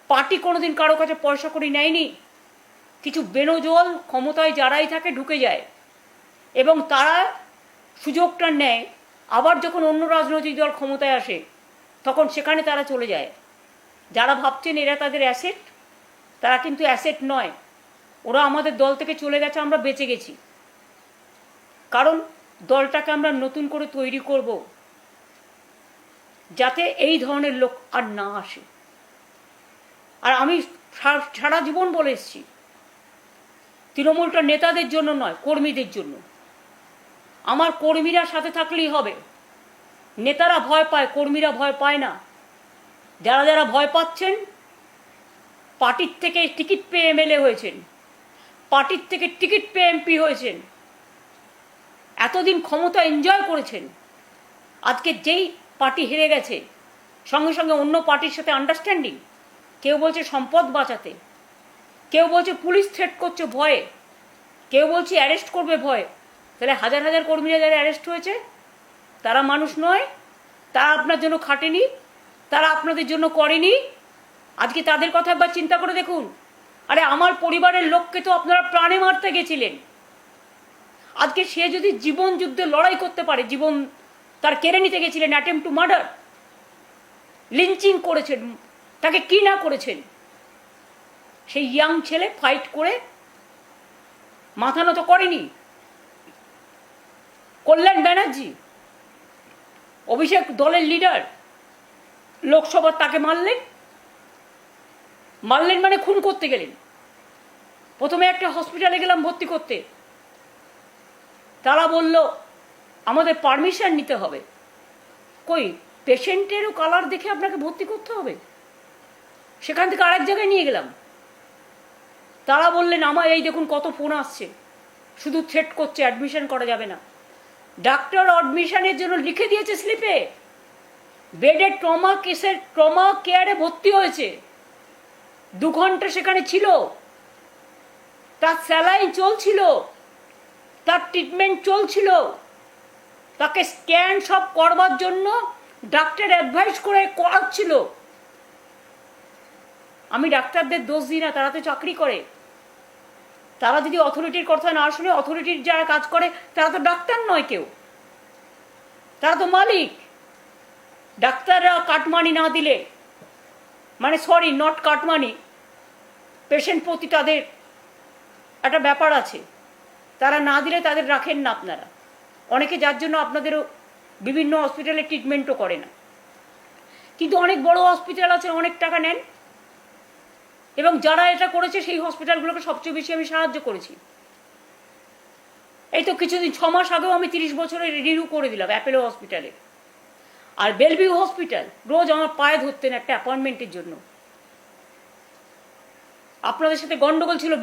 পার্টি কোনোদিন কারো কাছে পয়সা করে নেয়নি। কিছু বেনজল ক্ষমতায় যারাই থাকে ঢুকে যায় এবং তারা সুযোগটা নেয়, আবার যখন অন্য রাজনৈতিক দল ক্ষমতায় আসে তখন সেখানে তারা চলে যায়। যারা ভাবছেন এরা তাদের অ্যাসেট, তারা কিন্তু অ্যাসেট নয়। ওরা আমাদের দল থেকে চলে গেছে, আমরা বেঁচে গেছি, কারণ দলটাকে আমরা নতুন করে তৈরি করব যাতে এই ধরনের লোক আর না আসে। আর আমি সারা জীবন বলে এসেছি, তৃণমূলটা নেতাদের জন্য নয়, কর্মীদের জন্য। আমার কর্মীরা সাথে থাকলেই হবে। নেতারা ভয় পায়, কর্মীরা ভয় পায় না। যারা যারা ভয় পাচ্ছেন, পার্টির থেকে টিকিট পেয়ে এমএলএ হয়েছেন, পার্টির থেকে টিকিট পেয়ে এমপি হয়েছেন, এতদিন ক্ষমতা এনজয় করেছেন, আজকে যেই পার্টি হেরে গেছে সঙ্গে সঙ্গে অন্য পার্টির সাথে আন্ডারস্ট্যান্ডিং। কেউ বলছে সম্পদ বাঁচাতে, কেউ বলছে পুলিশ থ্রেট করছে ভয়ে, কেউ বলছে অ্যারেস্ট করবে ভয়ে। তাহলে হাজার হাজার কর্মীরা যারা অ্যারেস্ট হয়েছে তারা মানুষ নয়? তারা আপনার জন্য খাটেনি? তারা আপনাদের জন্য করেনি? আজকে তাদের কথা একবার চিন্তা করে দেখুন। আরে আমার পরিবারের লোককে তো আপনারা প্রাণে মারতে গেছিলেন। আজকে সে যদি জীবন যুদ্ধে লড়াই করতে পারে, জীবন তার কেড়ে নিতে গেছিলেন, অ্যাটেম্প টু মার্ডার, লিঞ্চিং করেছেন, তাকে কি না করেছেন। সেই ইয়াং ছেলে ফাইট করে মাথা নত করেনি। কল্যাণ ব্যানার্জি, অভিষেক দলের লিডার, লোকসভার তাকে মারলেন মানে খুন করতে গেলেন। প্রথমে একটা হসপিটালে গেলাম ভর্তি করতে, তারা বলল আমাদের পারমিশন নিতে হবে। কই, পেশেন্টেরও কালার দেখে আপনাকে ভর্তি করতে হবে? সেখান থেকে আরেক জায়গায় নিয়ে গেলাম, তারা বললেন আমার এই দেখুন কত ফোন আসছে, শুধু থ্রেট করছে, অ্যাডমিশন করা যাবে না। ডাক্তার অ্যাডমিশনের জন্য লিখে দিয়েছে স্লিপে, বেডে ট্রমা কেয়ারে ভর্তি হয়েছে, 2 ঘন্টা সেখানে ছিল, তার স্যালাইন চলছিল, তার ট্রিটমেন্ট চলছিল, তাকে স্ক্যান সব করবার জন্য ডাক্তার অ্যাডভাইস করে করাচ্ছিল। আমি ডাক্তারদের দোষ দিই না, তারা তো চাকরি করে। তারা যদি অথরিটির কথা না শুনে, অথরিটির যারা কাজ করে তারা তো ডাক্তার নয় কেউ, তারা তো মালিক। ডাক্তাররা কাটমানি না দিলে, মানে সরি নট কাটমানি, পেশেন্ট প্রতি তাদের একটা ব্যাপার আছে, তারা না দিলে তাদের রাখেন না আপনারা। অনেকে যার জন্য আপনাদেরও বিভিন্ন হসপিটালে ট্রিটমেন্টও করে না। কিন্তু অনেক বড় হসপিটাল আছে, অনেক টাকা নেন, এবং যারা এটা করেছে সেই হসপিটালগুলোকে সবচেয়ে বেশি আমি সাহায্য করেছি। এই তো কিছুদিন 6 মাস আগেও আমি 30 বছরের রিনিউ করে দিলাম অ্যাপেলো হসপিটালে। আর বেলভিউ হসপিটাল রোজ আমার পায়ে ধরতেন একটা অ্যাপয়েন্টমেন্টের জন্য। আপনাদের সাথে গন্ডগোল ছিল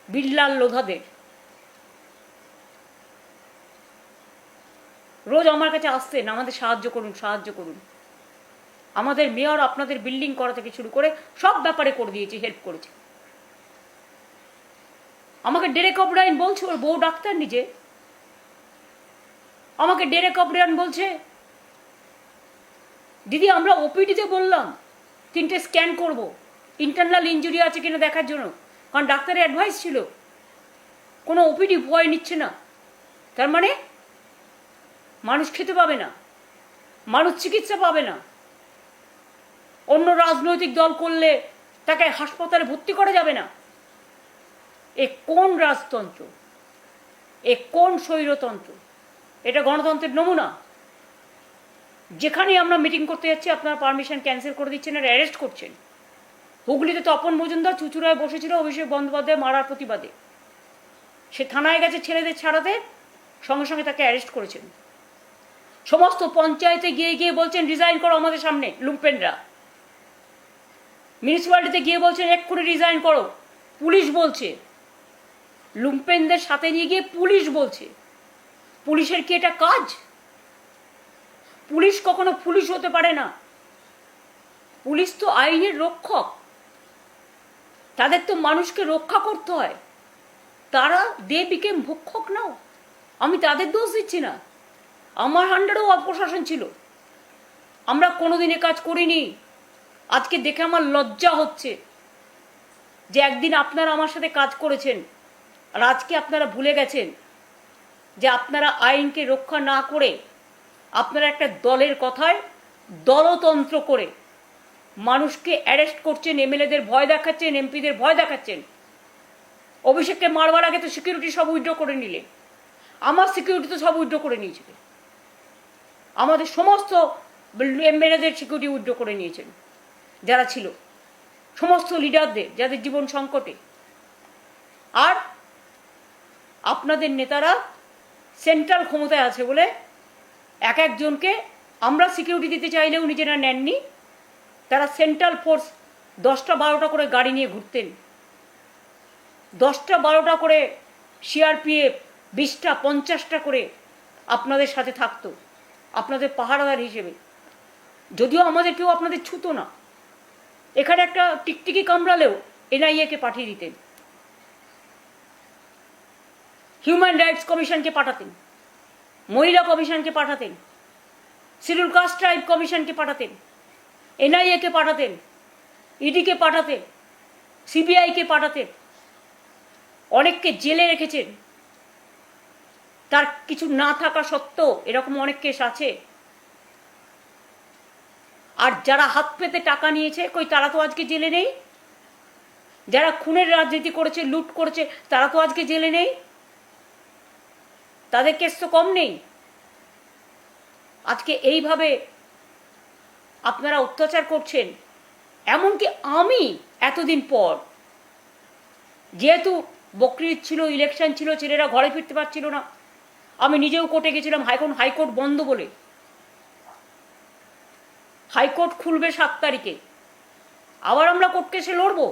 বিড়লাল লোধাদের, রোজ আমার কাছে আসতেন আমাদের সাহায্য করুন সাহায্য করুন। আমাদের মেয়র আপনাদের বিল্ডিং করা থেকে শুরু করে সব ব্যাপারে করে দিয়েছে, হেল্প করেছে। আমাকে ডেরেক ওব্রায়েন বলছে, ওর বউ ডাক্তার নিজে, আমাকে ডেরেক ওব্রায়েন বলছে দিদি আমরা ওপিডিতে বললাম 3টে স্ক্যান করব, ইন্টারনাল ইনজুরি আছে কিনা দেখার জন্য, কারণ ডাক্তারের অ্যাডভাইস ছিল। কোনো ওপিডি ভয় নিচ্ছে না, তার মানে মানুষ খেতে পাবে না, মানুষ চিকিৎসা পাবে না। অন্য রাজনৈতিক দল করলে তাকে হাসপাতালে ভর্তি করা যাবে না। এ কোন রাজতন্ত্র, এ কোন স্বৈরতন্ত্র? এটা গণতন্ত্রের নমুনা। যেখানে আমরা মিটিং করতে যাচ্ছি আপনারা পারমিশন ক্যান্সেল করে দিচ্ছেন আর অ্যারেস্ট করছেন। হুগলিতে তপন মজুমদার চুচুড়ায় বসেছিল অভিষেক বন্দ্যোপাধ্যায় মারার প্রতিবাদে, সে থানায় গেছে ছেলেদের ছাড়াতে, সঙ্গে সঙ্গে তাকে অ্যারেস্ট করেছেন। সমস্ত পঞ্চায়েতে গিয়ে গিয়ে বলছেন রিজাইন করো আমাদের সামনে লুম্পেনরা। মিউনিসিপ্যালিটিতে গিয়ে বলছেন এক্ষুনি রিজাইন করো, পুলিশ বলছে। লুম্পেনদের সাথে নিয়ে গিয়ে পুলিশ বলছে। পুলিশের কি এটা কাজ? পুলিশ কখনো পুলিশ হতে পারে না। পুলিশ তো আইনের রক্ষক, তাদের তো মানুষকে রক্ষা করতে হয়। তারা দে বিকেম ভক্ষক নাও। আমি তাদের দোষ দিচ্ছি না, আমার আন্ডারেও অপশাসন ছিল, আমরা কোনোদিন কাজ করিনি। আজকে দেখে আমার লজ্জা হচ্ছে যে একদিন আপনারা আমার সাথে কাজ করেছেন, আর আজকে আপনারা ভুলে গেছেন যে আপনারা আইনকে রক্ষা না করে আপনারা একটা দলের কথায় দলতন্ত্র করে মানুষকে অ্যারেস্ট করছেন, এমএলএদের ভয় দেখাচ্ছেন, এমপিদের ভয় দেখাচ্ছেন। অভিষেককে মারবার আগে তো সিকিউরিটি সব উইথড্র করে নিলে, আমার সিকিউরিটি তো সব উইথড্র করে নিয়েছিলেন, আমাদের সমস্ত এমএলএদের সিকিউরিটি উইথড্র করে নিয়েছেন যারা ছিল, সমস্ত লিডারদের যাদের জীবন সংকটে। আর আপনাদের নেতারা সেন্ট্রাল ক্ষমতায় আছে বলে এক একজনকে আমরা সিকিউরিটি দিতে চাইলেও নিজেরা নেননি। তারা সেন্ট্রাল ফোর্স 10টা 12টা করে গাড়ি নিয়ে ঘুরতেন, 10টা 12টা করে সিআরপিএফ, 20টা 50টা করে আপনাদের সাথে থাকতো, আপনাদের পাহারাদার হিসেবে। যদিও আমাদের কেউ আপনাদের ছুতো না, এখানে একটা টিকটিকি কামড়ালেও এনআইএকে পাঠিয়ে দিতেন, হিউম্যান রাইটস কমিশনকে পাঠাতেন, মহিলা কমিশনকে পাঠাতেন, শিডিউল কাস্ট ট্রাইব কমিশনকে পাঠাতেন, এনআইএকে পাঠাতেন, ইডিকে পাঠাতেন, সিবিআইকে পাঠাতেন। অনেককে জেলে রেখেছেন, তার কিছু না থাকা সত্ত্বেও এরকম অনেক কেস আছে। আর যারা হাত পেতে টাকা নিয়েছে, কই তারা তো আজকে জেলে নেই। যারা খুনের রাজনীতি করেছে, লুট করেছে, তারা তো আজকে জেলে নেই, তাদের কেস তো কম নেই। আজকে এইভাবে আপনারা অত্যাচার করছেন। এমনকি আমি এতদিন পর, যেহেতু বকরিদ ছিল, ইলেকশন ছিল, ছেলেরা ঘরে ফিরতে পারছিল না, আমি নিজেও কোর্টে গেছিলাম। হাইকোর্ট বন্ধ বলে। হাইকোর্ট খুলবে 7 তারিখে, আবার আমরা কোর্ট কেসে লড়বো।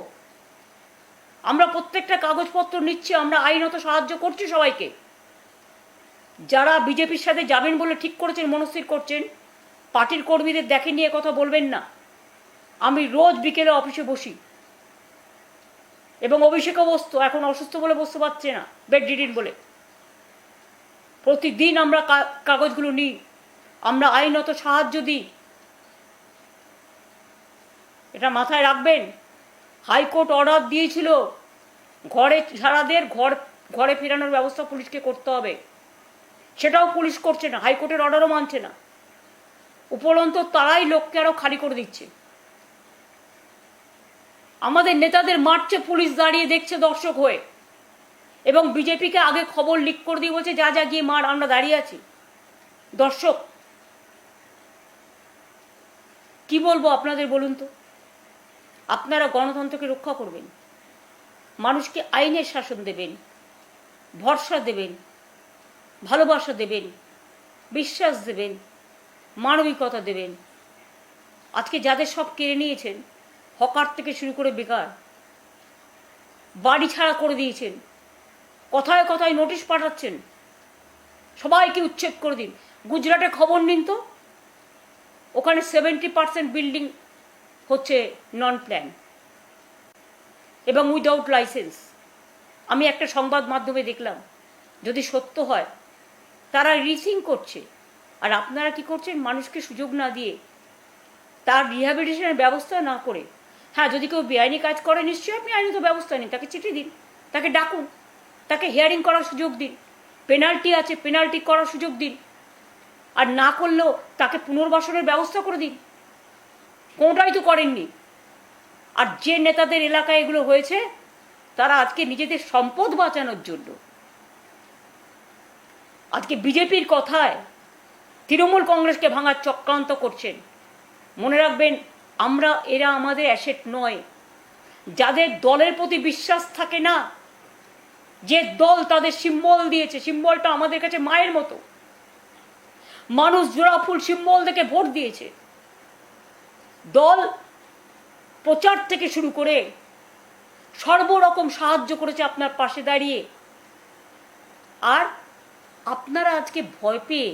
আমরা প্রত্যেকটা কাগজপত্র নিচ্ছি, আমরা আইনত সাহায্য করছি সবাইকে। যারা বিজেপির সাথে যাবেন বলে ঠিক করেছেন, মনস্থির করছেন, পার্টির কর্মীদের দেখে নিয়ে কথা বলবেন না। আমি রোজ বিকেলে অফিসে বসি, এবং অভিষেকও বসতো, এখন অসুস্থ বলে বসতে পারছে না, বেড রিডিন বলে। প্রতিদিন আমরা কাগজগুলো নিই, আমরা আইনত সাহায্য দিই, এটা মাথায় রাখবেন। হাইকোর্ট অর্ডার দিয়েছিল ঘরে ছাড়াদের ঘরে ফেরানোর ব্যবস্থা পুলিশকে করতে হবে, সেটাও পুলিশ করছে না, হাইকোর্টের অর্ডারও মানছে না। উপরন্ত তারাই লোককে আরো খালি করে দিচ্ছে। আমাদের নেতাদের মারছে পুলিশ, দাঁড়িয়ে দেখছে দর্শক হয়ে, এবং বিজেপিকে আগে খবর লিক করে দিয়ে বলছে যা যা গিয়ে মার, আমরা দাঁড়িয়ে আছি দর্শক। কি বলবো আপনাদের বলুন তো? আপনারা গণতন্ত্রকে রক্ষা করবেন, মানুষকে আইনের শাসন দেবেন, ভরসা দেবেন, ভালোবাসা দেবেন, বিশ্বাস দেবেন, মানবিকতা দেবেন। আজকে যাদের সব কেড়ে নিয়েছেন, হকার থেকে শুরু করে বেকার, বাড়ি ছাড়া করে দিয়েছেন, কথায় কথায় নোটিশ পাঠাচ্ছেন, সবাইকে উচ্ছেদ করে দিন। গুজরাটে খবর নিন তো, ওখানে 70% বিল্ডিং হচ্ছে নন প্ল্যান এবং উইদাউট লাইসেন্স। আমি একটা সংবাদ মাধ্যমে দেখলাম, যদি সত্য হয় তারা রিসিং করছে, আর আপনারা কি করছেন? মানুষকে সুযোগ না দিয়ে, তার রিহ্যাবিলিটেশনের ব্যবস্থা না করে। হ্যাঁ, যদি কেউ বেআইনি কাজ করে নিশ্চয়ই আপনি আইনত ব্যবস্থা নিন, তাকে চিঠি দিন, তাকে ডাকুন, তাকে হিয়ারিং করার সুযোগ দিন, পেনাল্টি আছে পেনাল্টি করার সুযোগ দিন, আর না করলেও তাকে পুনর্বাসনের ব্যবস্থা করে দিন। কোনটাই তো করেননি। আর যে নেতাদের এলাকায় এগুলো হয়েছে, তারা আজকে নিজেদের সম্পদ বাঁচানোর জন্য আজকে বিজেপির কথায় তৃণমূল কংগ্রেসকে ভাঙার চক্রান্ত করছেন। মনে রাখবেন, এরা আমাদের অ্যাসেট নয়। যাদের দলের প্রতি বিশ্বাস থাকে না, যে দল তাদের সিম্বল দিয়েছে, সিম্বলটা আমাদের কাছে মায়ের মতো, মানুষ জোড়াফুল সিম্বল থেকে ভোট দিয়েছে। দল প্রচার থেকে শুরু করে সর্বরকম সাহায্য করেছে আপনার পাশে দাঁড়িয়ে। আর আপনারা আজকে ভয় পেয়ে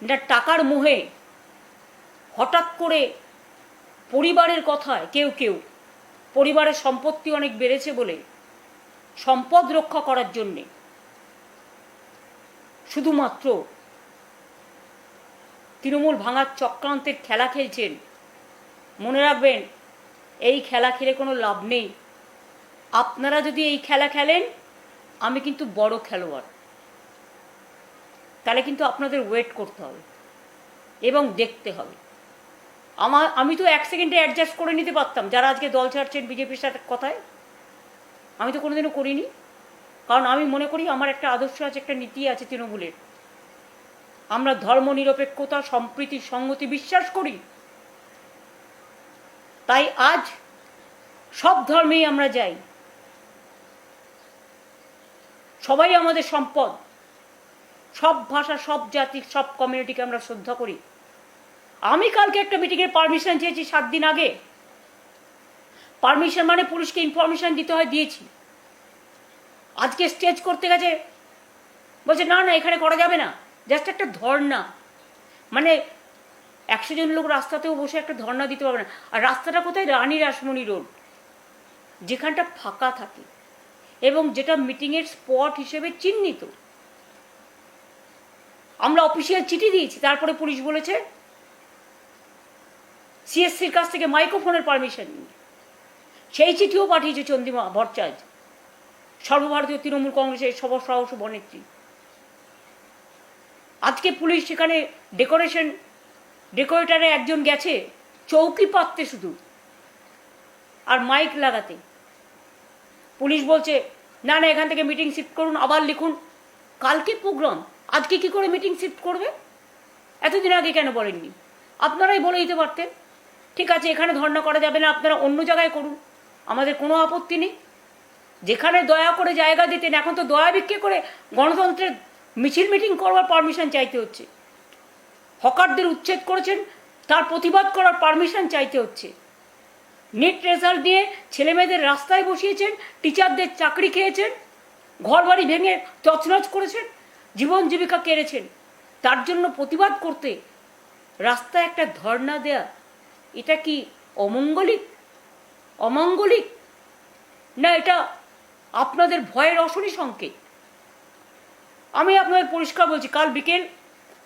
না টাকার মোহে হঠাৎ করে পরিবারের কথায় কেউ পরিবারের সম্পত্তি অনেক বেড়েছে বলে সম্পদ রক্ষা করার জন্যে শুধুমাত্র তৃণমূল ভাঙার চক্রান্তের খেলা খেলছেন। মনে রাখবেন, এই খেলা খেলে কোনো লাভ নেই। আপনারা যদি এই খেলা খেলেন, আমি কিন্তু বড় খেলোয়াড়, তাহলে কিন্তু আপনাদের ওয়েট করতে হবে এবং দেখতে হবে। আমি তো 1 সেকেন্ডে অ্যাডজাস্ট করে নিতে পারতাম। যারা আজকে দল ছাড়ছেন বিজেপির সাথে কথায়, আমি তো কোনোদিনও করিনি। কারণ আমি মনে করি আমার একটা আদর্শ আছে, একটা নীতি আছে তৃণমূলের। আমরা ধর্মনিরপেক্ষতা, সম্প্রীতি, সংহতি বিশ্বাস করি। তাই আজ সব ধর্মেই আমরা যাই, সবাই আমাদের সম্পদ। সব ভাষা, সব জাতি, সব কমিউনিটিকে আমরা শ্রদ্ধা করি। আমি কালকে একটা মিটিংয়ের পারমিশন চেয়েছি 7 দিন আগে। পারমিশন মানে পুলিশকে ইনফরমেশন দিতে হয়, দিয়েছি। আজকে স্টেজ করতে গেছে, বলছে না এখানে করা যাবে না। জাস্ট একটা ধর্না, মানে 100 জন লোক রাস্তাতেও বসে একটা ধর্না দিতে পারবে না। আর রাস্তাটা কোথায়? রানী রাসমণি রোড, যেখানটা ফাঁকা থাকে এবং যেটা মিটিংয়ের স্পট হিসেবে চিহ্নিত। আমরা অফিসিয়াল চিঠি দিয়েছি, তারপরে পুলিশ বলেছে সিএসসির কাছ থেকে মাইক্রোফোনের পারমিশন নিয়ে। সেই চিঠিও পাঠিয়েছে চন্দ্রিমা ভট্টাচার্য, সর্বভারতীয় তৃণমূল কংগ্রেসের সহসভানেত্রী। আজকে পুলিশ সেখানে ডেকোরেটারে একজন গেছে চৌকি পাততে শুধু আর মাইক লাগাতে। পুলিশ বলছে না এখান থেকে মিটিং শিফট করুন, আবার লিখুন। কালকে প্রোগ্রাম, আজকে কি করে মিটিং শিফট করবে? এতদিন আগে কেন বলেননি? আপনারাই বলে দিতে পারতেন। ঠিক আছে, এখানে ধর্ণা করা যাবে না, আপনারা অন্য জায়গায় করুন, আমাদের কোনো আপত্তি নেই। যেখানে দয়া করে জায়গা দিতেন, এখন তো দয়া ভিক্ষে করে গণতন্ত্রের মিছিল মিটিং করবার পারমিশন চাইতে হচ্ছে। হকারদের উচ্ছেদ করেছেন, তার প্রতিবাদ করার পারমিশন চাইতে হচ্ছে। নিট রেজাল্ট নিয়ে ছেলেমেয়েদের রাস্তায় বসিয়েছেন, টিচারদের চাকরি খেয়েছেন, ঘর বাড়ি ভেঙে তছনছ করেছেন, জীবন জীবিকা কেড়েছেন। তার জন্য প্রতিবাদ করতে রাস্তায় একটা ধর্ণা দেয়া, এটা কি অমঙ্গলিক না এটা আপনাদের ভয়ের অশনি সংকেত? আমি আপনাদের পরিষ্কার বলছি,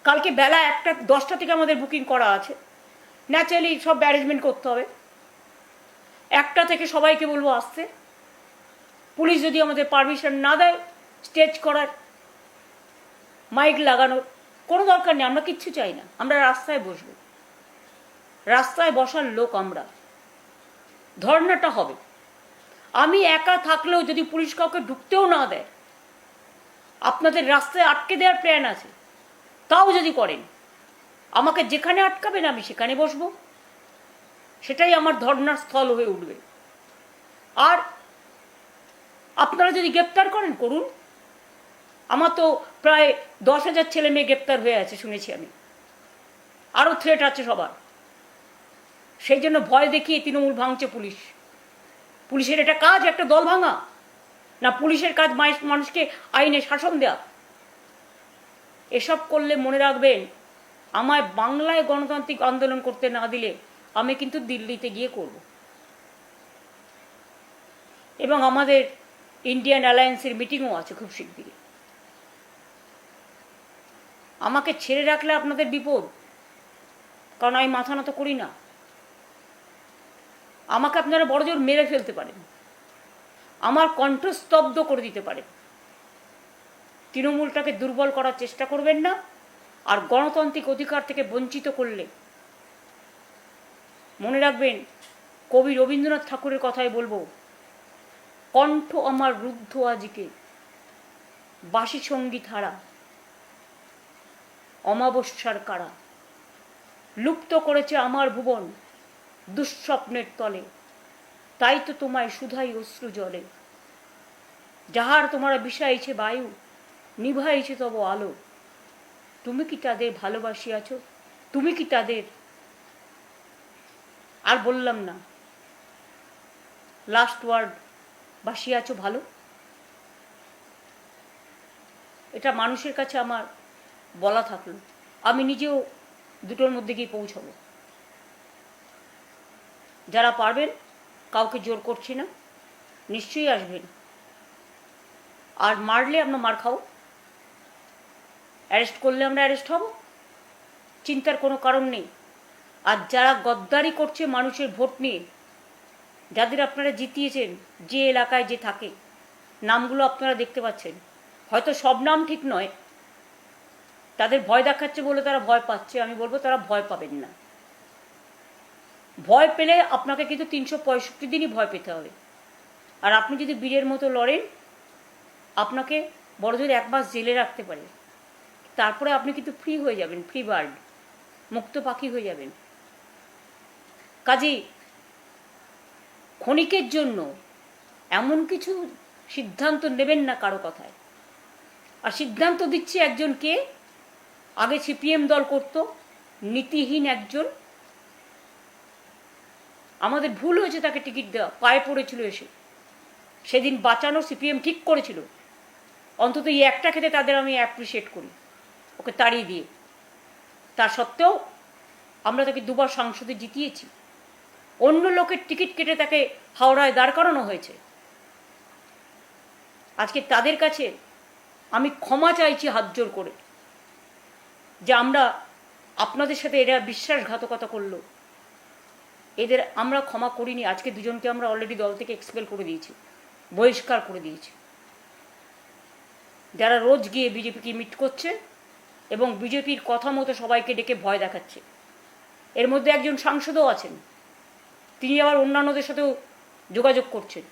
কালকে বেলা 1:10 থেকে আমাদের বুকিং করা আছে। ন্যাচারালি সব অ্যারেঞ্জমেন্ট করতে হবে। 1টা থেকে সবাইকে বলবো আসতে। পুলিশ যদি আমাদের পারমিশন না দেয় স্টেজ করার, মাইক লাগানোর, কোনো দরকার নেই। আমরা কিচ্ছু চাই না, আমরা রাস্তায় বসবো। রাস্তায় বসার লোক আমরা। ধর্নাটা হবে। আমি একা থাকলেও যদি পুলিশ কাউকে ঢুকতেও না দেয়, আপনাদের রাস্তায় আটকে দেওয়ার প্ল্যান আছে, তাও যদি করেন, আমাকে যেখানে আটকাবেন আমি সেখানে বসবো। সেটাই আমার ধর্নার স্থল হয়ে উঠবে। আর আপনারা যদি গ্রেপ্তার করেন, করুন। আমার তো প্রায় 10,000 ছেলে মেয়ে গ্রেপ্তার হয়ে আছে শুনেছি আমি। আরও থ্রেট আছে সবার। সেই জন্য ভয় দেখিয়ে তৃণমূল ভাঙছে পুলিশ। পুলিশের এটা কাজ, একটা দল ভাঙা? না পুলিশের কাজ মানুষকে আইনে শাসন দেয়া? এসব করলে মনে রাখবেন, আমায় বাংলায় গণতান্ত্রিক আন্দোলন করতে না দিলে আমি কিন্তু দিল্লিতে গিয়ে করব। এবং আমাদের ইন্ডিয়ান অ্যালায়েন্সের মিটিংও আছে খুব শিগগিরই। আমাকে ছেড়ে রাখলে আপনাদের বিপদ, কারণ আমি মাথা নত করি না। আমাকে আপনারা বড়জোর মেরে ফেলতে পারেন, আমার কণ্ঠ স্তব্ধ করে দিতে পারেন। তৃণমূলটাকে দুর্বল করার চেষ্টা করবেন না। আর গণতান্ত্রিক অধিকার থেকে বঞ্চিত করলে মনে রাখবেন, কবি রবীন্দ্রনাথ ঠাকুরের কথাই বলবো, কণ্ঠ আমার রুদ্ধ আজিকে, বাসি সঙ্গীত হারা, অমাবস্যার কারা, লুপ্ত করেছে আমার ভুবন দুঃস্বপ্নের তলে, তাই তো তোমায় সুধাই অশ্রু জলে। যাহার তোমরা বিষাইছে বায়ু, নিভাইছে তব আলো, তুমি কি তাদের ভালোবাসিয়াছ? তুমি কি তাদের, আর বললাম না, লাস্ট ওয়ার্ড বাসিয়াছ ভালো? এটা মানুষের কাছে আমার বলা থাকলো। আমি নিজেও দুটোর মধ্যে গিয়ে পৌঁছাবো। যারা পারবেন, কাউকে জোর করছি না, নিশ্চয়ই আসবেন। আর মারলে আমরা মার খাবো, অ্যারেস্ট করলে আমরা অ্যারেস্ট হব, চিন্তার কোনো কারণ নেই। আর যারা গদ্দারি করছে মানুষের ভোট নিয়ে, যাদের আপনারা জিতিয়েছেন, যে এলাকায় যে থাকে, নামগুলো আপনারা দেখতে পাচ্ছেন। হয়তো সব নাম ঠিক নয়, তাদের ভয় দেখাচ্ছে বলে তারা ভয় পাচ্ছে। আমি বলবো তারা ভয় পাবেন না। ভয় পেলে আপনাকে কিন্তু 365 দিনই ভয় পেতে হবে। আর আপনি যদি বীরের মতো লড়েন, আপনাকে বড়জোর 1 মাস জেলে রাখতে পারে, তারপরে আপনি কিন্তু ফ্রি হয়ে যাবেন, ফ্রি বার্ড, মুক্ত পাখি হয়ে যাবেন। কাজেই ক্ষণিকের জন্য এমন কিছু সিদ্ধান্ত নেবেন না কারো কথায়। আর সিদ্ধান্ত দিচ্ছে একজনকে, আগে সিপিএম দল করত, নীতিহীন একজন। আমাদের ভুল হয়েছে তাকে টিকিট দেওয়া, পায়ে পড়েছিল এসে। সেদিন বাঁচানো সিপিএম ঠিক করেছিল। অন্তত এই একটা ক্ষেত্রে তাদের আমি অ্যাপ্রিসিয়েট করি, ওকে তাড়িয়ে দিয়ে। তা সত্ত্বেও আমরা তাকে 2 বার সংসদে জিতিয়েছি। অন্য লোকের টিকিট কেটে তাকে হাওড়ায় দাঁড় করানো হয়েছে। আজকে তাদের কাছে আমি ক্ষমা চাইছি হাত জোর করে, যে আমরা আপনাদের সাথে এরা বিশ্বাসঘাতকতা করলো, এদের আমরা ক্ষমা করিনি। আজকে 2 জনকে আমরা অলরেডি দল থেকে এক্সপেল করে দিয়েছি, বহিষ্কার করে দিয়েছি। যারা রোজ গিয়ে বিজেপিকে মিট করছে এবং বিজেপির কথা মতো সবাইকে ডেকে ভয় দেখাচ্ছে। এর মধ্যে একজন সাংসদও আছেন, তিনি আবার অন্যান্যদের সাথেও যোগাযোগ করছেন।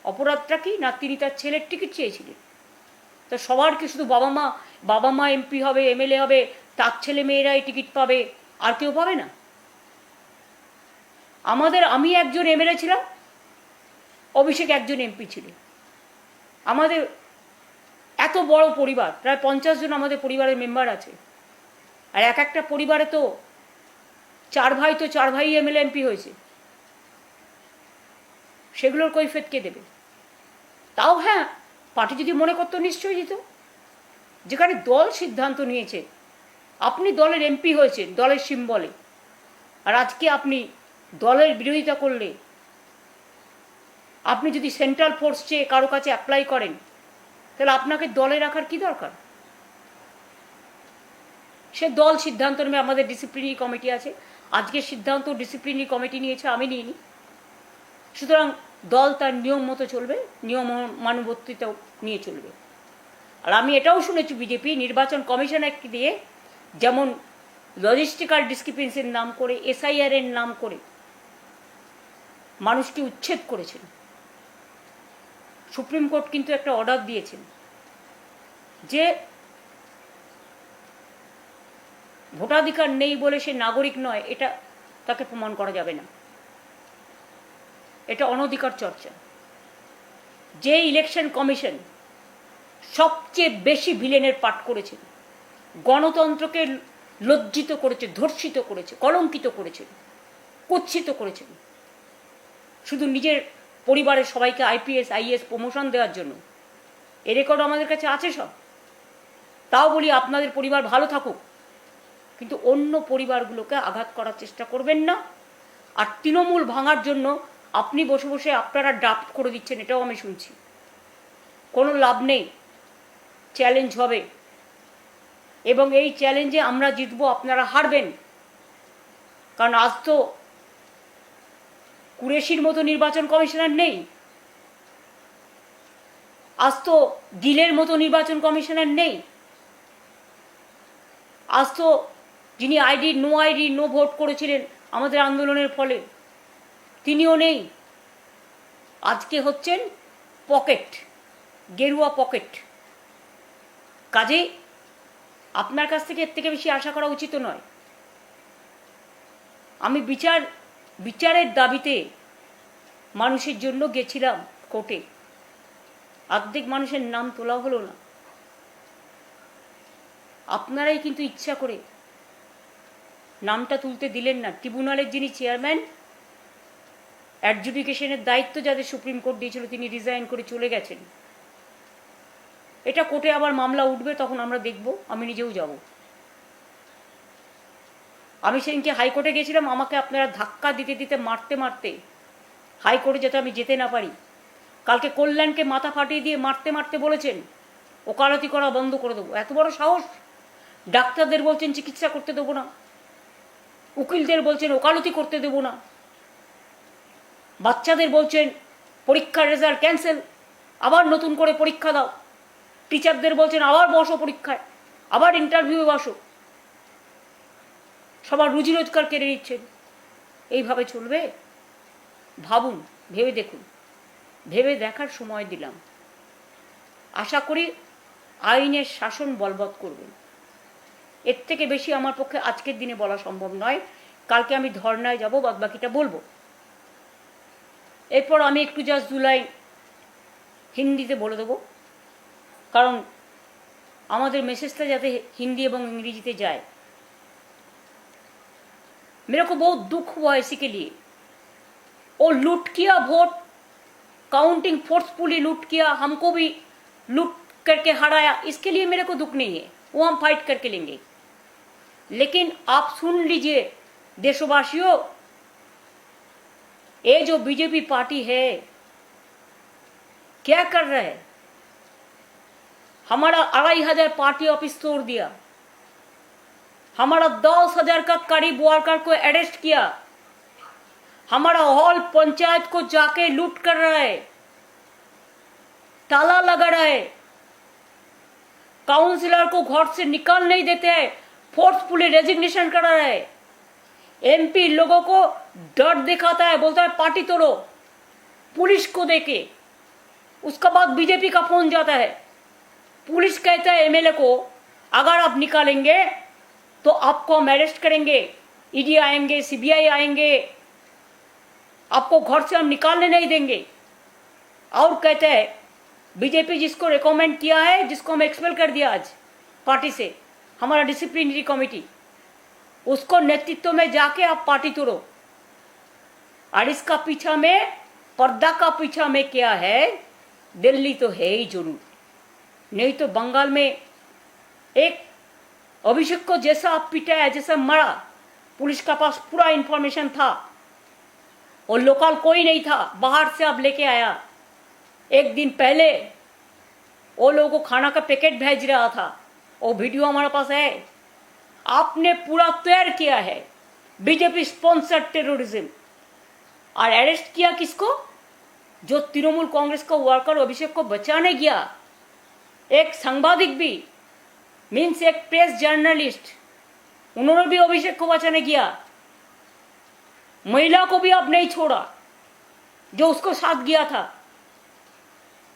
অপরাধটা কি না, তিনি তার ছেলের টিকিট চেয়েছিলেন। তো সবার কি শুধু বাবা মা এমপি হবে, এমএলএ হবে, তার ছেলে মেয়েরাই টিকিট পাবে, আর কেউ পাবে না? আমি একজন এমএলএ ছিলাম, অভিষেক একজন এমপি ছিল। আমাদের এত বড় পরিবার, প্রায় 50 জন আমাদের পরিবারের মেম্বার আছে। আর এক একটা পরিবারে তো 4 ভাই এমএলএ এমপি হয়েছে। সেগুলোর কৈফিয়ত কে দেবে? তাও হ্যাঁ, পার্টি যদি মনে করতো নিশ্চয়ই দিত। যেখানে দল সিদ্ধান্ত নিয়েছে, আপনি দলের এমপি হয়েছেন দলের সিম্বলে, আর আজকে আপনি দলের বিরোধিতা করলে, আপনি যদি সেন্ট্রাল ফোর্স চেয়ে কারো কাছে অ্যাপ্লাই করেন, তাহলে আপনাকে দলে রাখার কি দরকার? সে দল সিদ্ধান্ত নেবে। আমাদের ডিসিপ্লিনারি কমিটি আছে, আজকের সিদ্ধান্ত ডিসিপ্লিনারি কমিটি নিয়েছে, আমি নিইনি। সুতরাং দল তার নিয়ম মতো চলবে, নিয়ম মানবর্তিতা নিয়ে চলবে। আর আমি এটাও শুনেছি, বিজেপি নির্বাচন কমিশনারকে দিয়ে যেমন লজিস্টিক্যাল ডিসক্রিপেন্সির নাম করে, এসআইআর এর নাম করে মানুষকে উচ্ছেদ করেছেন। সুপ্রিম কোর্ট কিন্তু একটা অর্ডার দিয়েছেন যে ভোটাধিকার নেই বলে সে নাগরিক নয়, এটা তাকে প্রমাণ করা যাবে না। এটা অনধিকার চর্চা। যে ইলেকশন কমিশন সবচেয়ে বেশি ভিলেনের পাঠ করেছেন, গণতন্ত্রকে লজ্জিত করেছে, ধর্ষিত করেছে, কলঙ্কিত করেছেন, কুৎসিত করেছেন, শুধু নিজের পরিবারের সবাইকে আইপিএস আইএস প্রমোশন দেওয়ার জন্য। এ রেকর্ড আমাদের কাছে আছে সব। তাও বলি, আপনাদের পরিবার ভালো থাকুক, কিন্তু অন্য পরিবারগুলোকে আঘাত করার চেষ্টা করবেন না। আর তৃণমূল ভাঙার জন্য আপনি বসে বসে আপনারা ড্রাফট করে দিচ্ছেন, এটাও আমি শুনছি। কোনো লাভ নেই, চ্যালেঞ্জ হবে এবং এই চ্যালেঞ্জে আমরা জিতবো, আপনারা হারবেন। কারণ আজ তো কুরেশির মতো নির্বাচন কমিশনার নেই, আজ তো গিলের মতো নির্বাচন কমিশনার নেই, আজ তো যিনি আইডি নো ভোট করেছিলেন আমাদের আন্দোলনের ফলে, তিনিও নেই। আজকে হচ্ছেন পকেট, গেরুয়া পকেট। কাজেই আপনার কাছ থেকে এর থেকে বেশি আশা করা উচিত নয়। আমি বিচারের দাবিতে মানুষের জন্য গেছিলাম কোর্টে, অর্ধেক মানুষের নাম তোলা হলো না। আপনারাই কিন্তু ইচ্ছা করে নামটা তুলতে দিলেন না। ট্রিব্যুনালের যিনি চেয়ারম্যান, অ্যাডজুডিকেশনের দায়িত্ব যাদের সুপ্রিম কোর্ট দিয়েছিল, তিনি রিজাইন করে চলে গেছেন। এটা কোর্টে আবার মামলা উঠবে, তখন আমরা দেখব। আমি নিজেও যাব। আমি সেদিনকে হাইকোর্টে গেছিলাম, আমাকে আপনারা ধাক্কা দিতে দিতে মারতে মারতে হাইকোর্টে যাতে আমি যেতে না পারি। কালকে কল্যাণকে মাথা ফাটিয়ে দিয়ে মারতে মারতে বলেছেন ওকালতি করা বন্ধ করে দেবো। এত বড় সাহস! ডাক্তারদের বলছেন চিকিৎসা করতে দেবো না, উকিলদের বলছেন ওকালতি করতে দেবো না, বাচ্চাদের বলছেন পরীক্ষার রেজাল্ট ক্যান্সেল, আবার নতুন করে পরীক্ষা দাও, টিচারদের বলছেন আবার বসো পরীক্ষায়, আবার ইন্টারভিউয়ে বসো, সবার রুজি রোজগার কেড়ে নিচ্ছেন। এইভাবে চলবে? ভাবুন, ভেবে দেখুন। ভেবে দেখার সময় দিলাম। আশা করি আইনের শাসন বলবৎ করবেন। এর থেকে বেশি আমার পক্ষে আজকের দিনে বলা সম্ভব নয়। কালকে আমি ধর্নায় যাব, বাদ বাকিটা বলবো। এরপর আমি একটু জাস্ট 2 লাইন হিন্দিতে বলে দেবো, কারণ আমাদের মেসেজটা যাতে হিন্দি এবং इंग्लिश जाए। मेरे को बहुत दुख हुआ इसी के लिए। वो लूट किया वोट, काउंटिंग फोर्सफुली लूट किया, हमको भी लूट करके हराया, इसके लिए मेरे को दुख नहीं है, वो हम फाइट करके लेंगे। लेकिन आप सुन लीजिए देशवासियों, ये जो बीजेपी पार्टी है क्या कर रहा है? हमारा 2500 पार्टी ऑफिस तोड़ दिया, हमारा 10,000 का करीब वर्कर को अरेस्ट किया, हमारा हॉल पंचायत को जाके लूट कर रहा है, ताला लगा रहा है, काउंसिलर को घर से निकाल नहीं देते हैं, फोर्सफुली रेजिग्नेशन करा रहा है, एमपी लोगों को डर दिखाता है, बोलता है पार्टी तोड़ो, पुलिस को देके। उसका बाद बीजेपी का फोन जाता है, पुलिस कहता है एमएलए को अगर आप निकालेंगे तो आपको हम अरेस्ट करेंगे, ईडी आएंगे, सीबीआई आएंगे, आपको घर से हम निकालने नहीं देंगे। और कहते हैं बीजेपी जिसको रिकमेंड किया है, जिसको हम एक्सपेल कर दिया आज पार्टी से, हमारा डिसिप्लिनरी कमेटी, उसको नेतृत्व में जाके आप पार्टी तोड़ो। और इसका पीछा में, पर्दा का पीछा में क्या है? दिल्ली तो है ही जरूर, नहीं तो बंगाल में एक अभिषेक को जैसा आप पिटाया, जैसा मरा, पुलिस का पास पूरा इंफॉर्मेशन था, और लोकल कोई नहीं था, बाहर से आप लेके आया। एक दिन पहले वो लोगों को खाना का पैकेट भेज रहा था, वो वीडियो हमारे पास है। आपने पूरा तैयार किया है बीजेपी स्पॉन्सर्ड टेररिज्म। और अरेस्ट किया किसको? जो तृणमूल कांग्रेस का वर्कर अभिषेक को बचाने गया, एक सांबादिक भी, मीन्स एक प्रेस जर्नलिस्ट, उन्होंने भी अभिषेक को बचाने गया। महिला को भी आप नहीं छोड़ा जो उसको साथ गया था।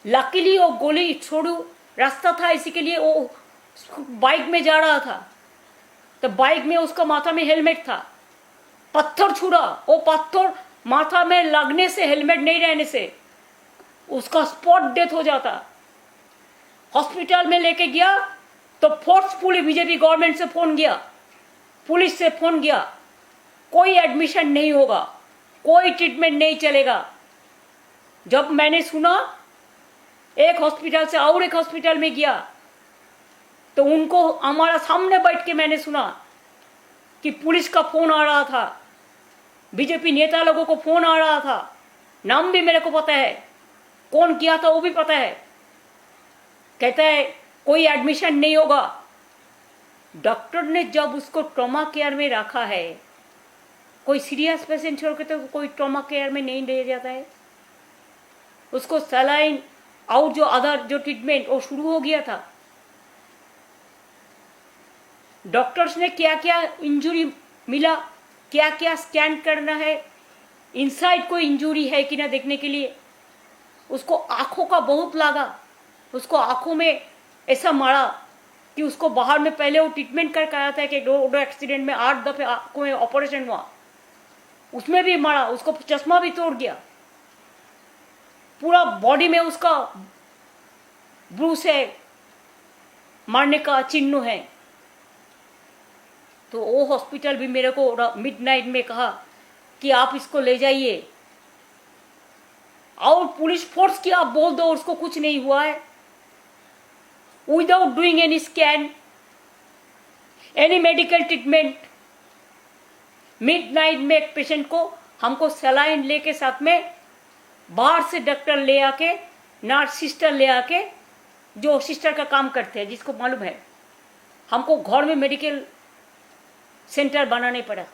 लकीली वो गोली छोड़ू रास्ता था, इसी के लिए वो बाइक में जा रहा था, तो बाइक में उसका माथा में हेलमेट था, पत्थर छुड़ा, वो पत्थर माथा में लगने से, हेलमेट नहीं रहने से उसका स्पॉट डेथ हो जाता। हॉस्पिटल में लेके गया तो फोर्सफुली बीजेपी गवर्नमेंट से फोन गया, पुलिस से फोन गया, कोई एडमिशन नहीं होगा, कोई ट्रीटमेंट नहीं चलेगा। जब मैंने सुना, एक हॉस्पिटल से और एक हॉस्पिटल में गया, तो उनको हमारा सामने बैठ के मैंने सुना कि पुलिस का फोन आ रहा था, बीजेपी नेता लोगों को फोन आ रहा था, नाम भी मेरे को पता है, कौन किया था वो भी पता है। कहता है कोई एडमिशन नहीं होगा। डॉक्टर ने जब उसको ट्रॉमा केयर में रखा है, कोई सीरियस पेशेंट छोड़ के तो कोई ट्रॉमा केयर में नहीं ले जाता है, उसको सलाइन और जो अदर जो ट्रीटमेंट वो शुरू हो गया था। डॉक्टर्स ने क्या क्या इंजरी मिला, क्या क्या स्कैन करना है, इनसाइड कोई इंजरी है कि ना देखने के लिए। उसको आंखों का बहुत लगा, उसको आंखों में ऐसा मारा कि उसको बाहर में पहले वो ट्रीटमेंट करके आया था कि रोड एक्सीडेंट में 8 दफे आंखों में ऑपरेशन हुआ, उसमें भी मारा, उसको चश्मा भी तोड़ गया, पूरा बॉडी में उसका ब्रूस है, मारने का चिन्ह है। तो वो हॉस्पिटल भी मेरे को मिडनाइट में कहा कि आप इसको ले जाइए, और पुलिस फोर्स की आप बोल दो उसको कुछ नहीं हुआ है, without doing any scan, any medical treatment. Midnight में एक पेशेंट को हमको सलाइन लेके साथ में बाहर से डॉक्टर ले आके, नर्स सिस्टर ले आके, जो सिस्टर का काम करते हैं जिसको मालूम है, हमको घर में मेडिकल सेंटर बनाने पड़ा।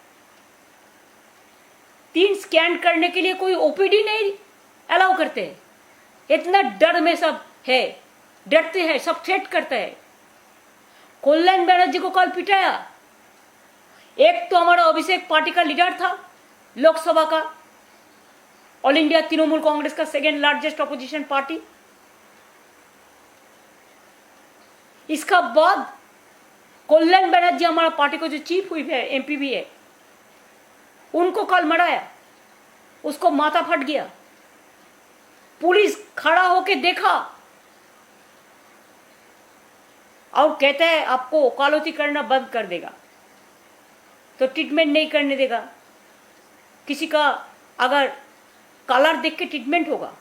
3 स्कैन करने के लिए कोई ओपीडी नहीं अलाउ करते हैं। इतना डर में सब है, डरते हैं, सब थ्रेट करते हैं। कल्याण बनर्जी को कल पिटाया। एक तो हमारा अभिषेक पार्टी का लीडर था, लोकसभा का, ऑल इंडिया तृणमूल कांग्रेस का 2nd लार्जेस्ट अपोजिशन पार्टी। इसका बाद कल्याण बनर्जी हमारा पार्टी को जो चीफ हुई है, एमपी भी है, उनको कल मराया, उसको माथा फट गया। पुलिस खड़ा होके देखा और कहता है आपको वकालती करना बंद कर देगा, तो ट्रीटमेंट नहीं करने देगा। किसी का अगर कलर देख के ट्रीटमेंट होगा,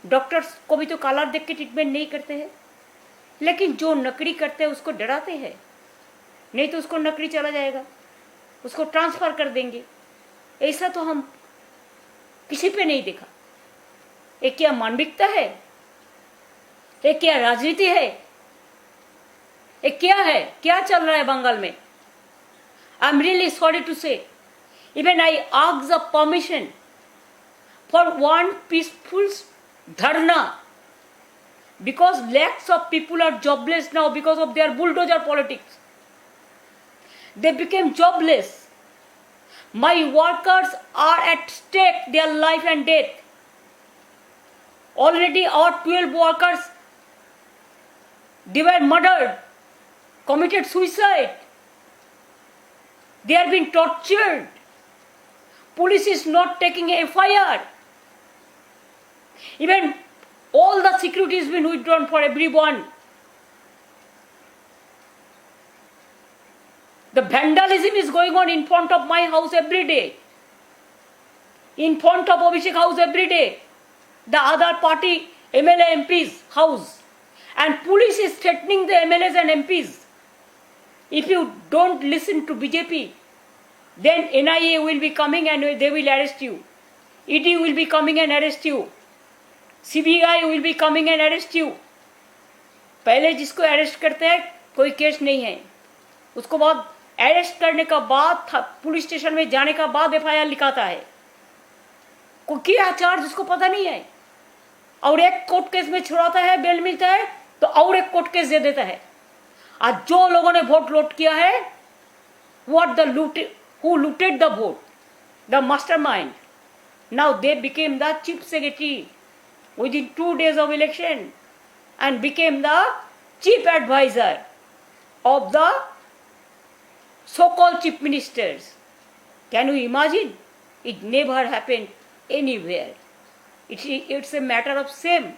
डॉक्टर्स को भी तो कलर देख के ट्रीटमेंट नहीं करते हैं, लेकिन जो नकली करते हैं उसको डराते हैं, नहीं तो उसको नकली चला जाएगा, उसको ट्रांसफर कर देंगे। ऐसा तो हम किसी पे नहीं देखा। ये क्या मानविकता है? ये क्या राजनीति है? ये क्या है? क्या चल रहा है बंगाल में? I am really sorry to say, even I ask the permission for one peaceful dharna, because lakhs of people are jobless now because of their bulldozer politics. They became jobless. My workers are at stake, their life and death. Already our 12 workers, they were murdered, committed suicide. They are being tortured. Police is not taking a FIR. Even all the security has been withdrawn for everyone. The vandalism is going on in front of my house every day, in front of Abhishek house every day, the other party MLA MP's house, and police is threatening the MLAs and MPs. If you don't listen to BJP, then NIA will be coming and they will arrest you. ED will be coming and arrest you. CBI will be coming and arrest you. पहले जिसको arrest करते हैं कोई case नहीं है, उसको बाद arrest करने का बाद पुलिस स्टेशन में जाने का बाद FIR लिखाता है। कोई क्या चार्ज उसको पता नहीं है, और एक कोर्ट केस में छुड़ाता है, बेल मिलता है तो और एक कोर्ट केस दे देता है। आज जो लोगों ने वोट लूट किया है, who looted the vote, the mastermind, now they became the chief secretary within 2 days of election and became the chief advisor of the so-called chief ministers. Can you imagine? It never happened anywhere. It's a matter of shame.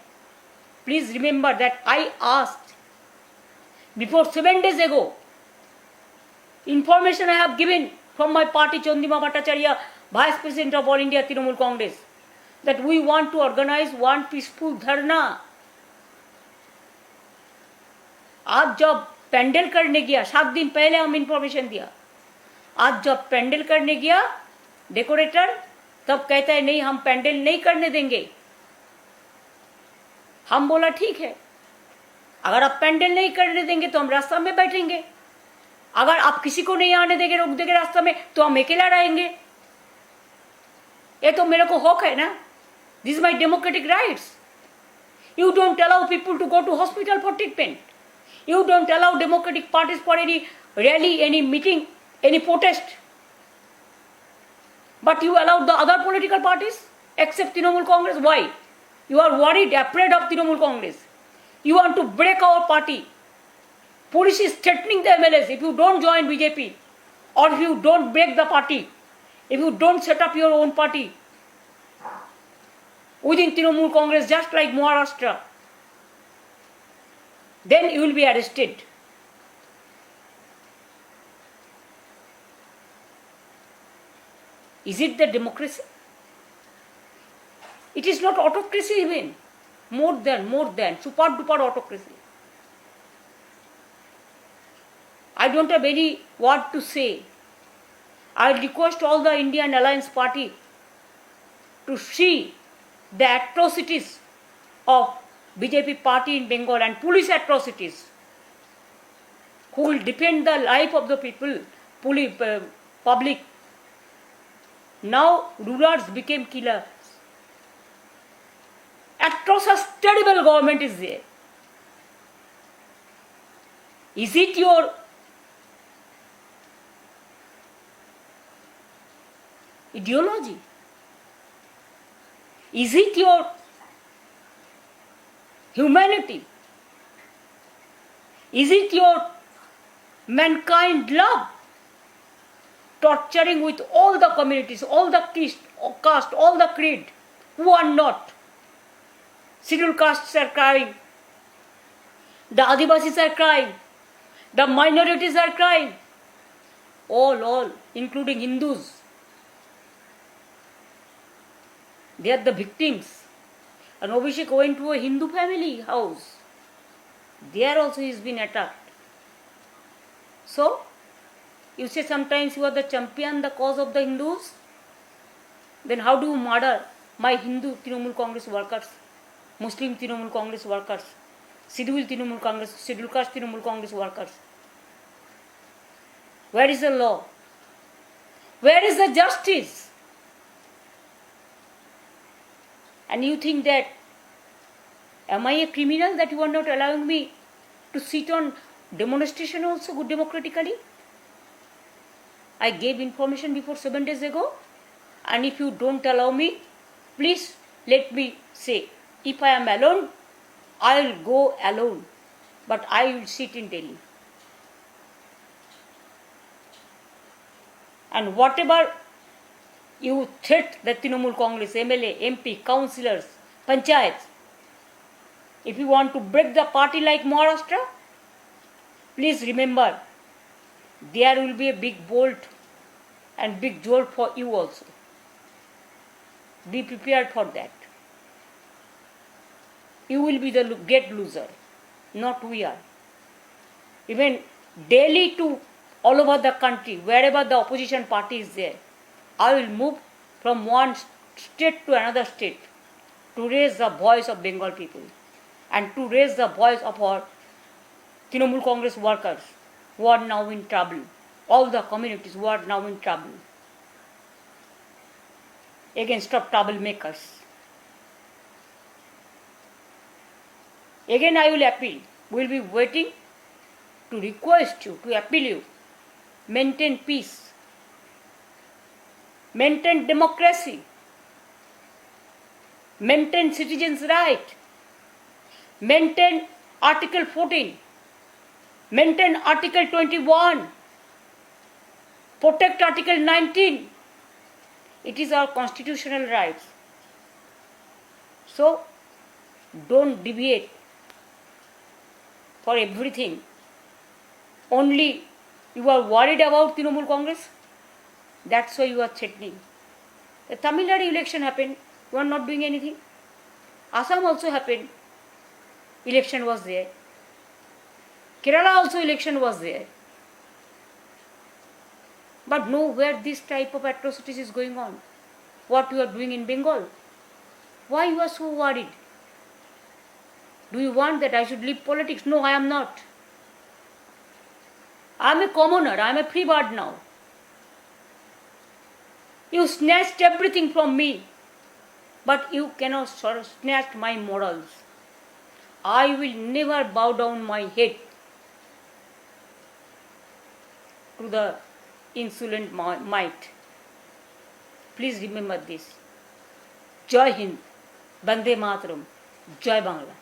Please remember that I asked before 7 days ago, information I have given from my party, Chandima Bhattacharya, Vice President of All India Trinamool Congress, that we want to organize one peaceful dharna. आज जब पेंडल करने गया, 7 दिन पहले हम information दिया, आज जब पेंडल करने गया डेकोरेटर, तब कहता है नहीं हम पेंडल नहीं करने देंगे। हम बोला ठीक है, अगर आप पेंडल नहीं करने देंगे तो हम रास्ता में बैठेंगे, अगर आप किसी को नहीं आने देंगे, रोक देंगे रास्ता में, तो हम अकेला रहेंगे। ये तो मेरे को हक है ना, this is my democratic rights. You don't allow people to go to hospital for treatment, you don't allow democratic parties for any rally, any meeting, any protest, but you allowed the other political parties except Trinamool Congress. Why? You are worried, afraid of Trinamool Congress. You want to break our party. Police is threatening the MLAs if you don't join BJP, or if you don't break the party, if you don't set up your own party within Trinamool Congress, just like Maharashtra, then you will be arrested. Is it the democracy? It is not autocracy even. More than, super duper autocracy. I don't have any word to say. I request all the Indian Alliance Party to see the atrocities of BJP party in Bengal and police atrocities, who will defend the life of the people, public. Now rulers became killers. Atrocious, terrible government is there. Is it your ideology? Is it your humanity? Is it your mankind love? Torturing with all the communities, all the caste, all the creed, who are not. Scheduled castes are crying. The Adivasis are crying. The minorities are crying. All, including Hindus. They are the victims. And Abhishek went to a Hindu family house. There also he has been attacked. So, you say sometimes you are the champion, the cause of the Hindus. Then how do you murder my Hindu Trinamool Congress workers, Muslim Trinamool Congress workers, scheduled caste Trinamool Congress workers? Where is the law? Where is the justice? And you think that, am I a criminal that you are not allowing me to sit on demonstration also good democratically? I gave information before 7 days ago, and if you don't allow me, please let me say, if I am alone, I will go alone, but I will sit in Delhi. And whatever you threat the Trinamool Congress, MLA, MP, councillors, panchayats, if you want to break the party like Maharashtra, please remember, there will be a big bolt and big jolt for you also. Be prepared for that. You will be the get loser, not we are. Even Delhi to all over the country, wherever the opposition party is there, I will move from one state to another state to raise the voice of Bengal people and to raise the voice of our Trinamool Congress workers who are now in trouble, all the communities who are now in trouble, against of troublemakers. Again I will appeal, we will be waiting to request you, to appeal you, maintain peace, maintain democracy, maintain citizens' right, maintain Article 14, maintain Article 21, protect Article 19. It is our constitutional rights. So, don't deviate for everything. Only you are worried about Trinamool Congress. That's why you are threatening. The Tamil Nadu election happened, you are not doing anything. Assam also happened, election was there. Kerala also election was there. But nowhere this type of atrocities is going on. What you are doing in Bengal? Why you are so worried? Do you want that I should leave politics? No, I am not. I am a commoner, I am a free bird now. You snatched everything from me, but you cannot snatch my morals. I will never bow down my head to the insolent might. Please remember this. Jai Hind, Bande Mataram, Jai Bangla.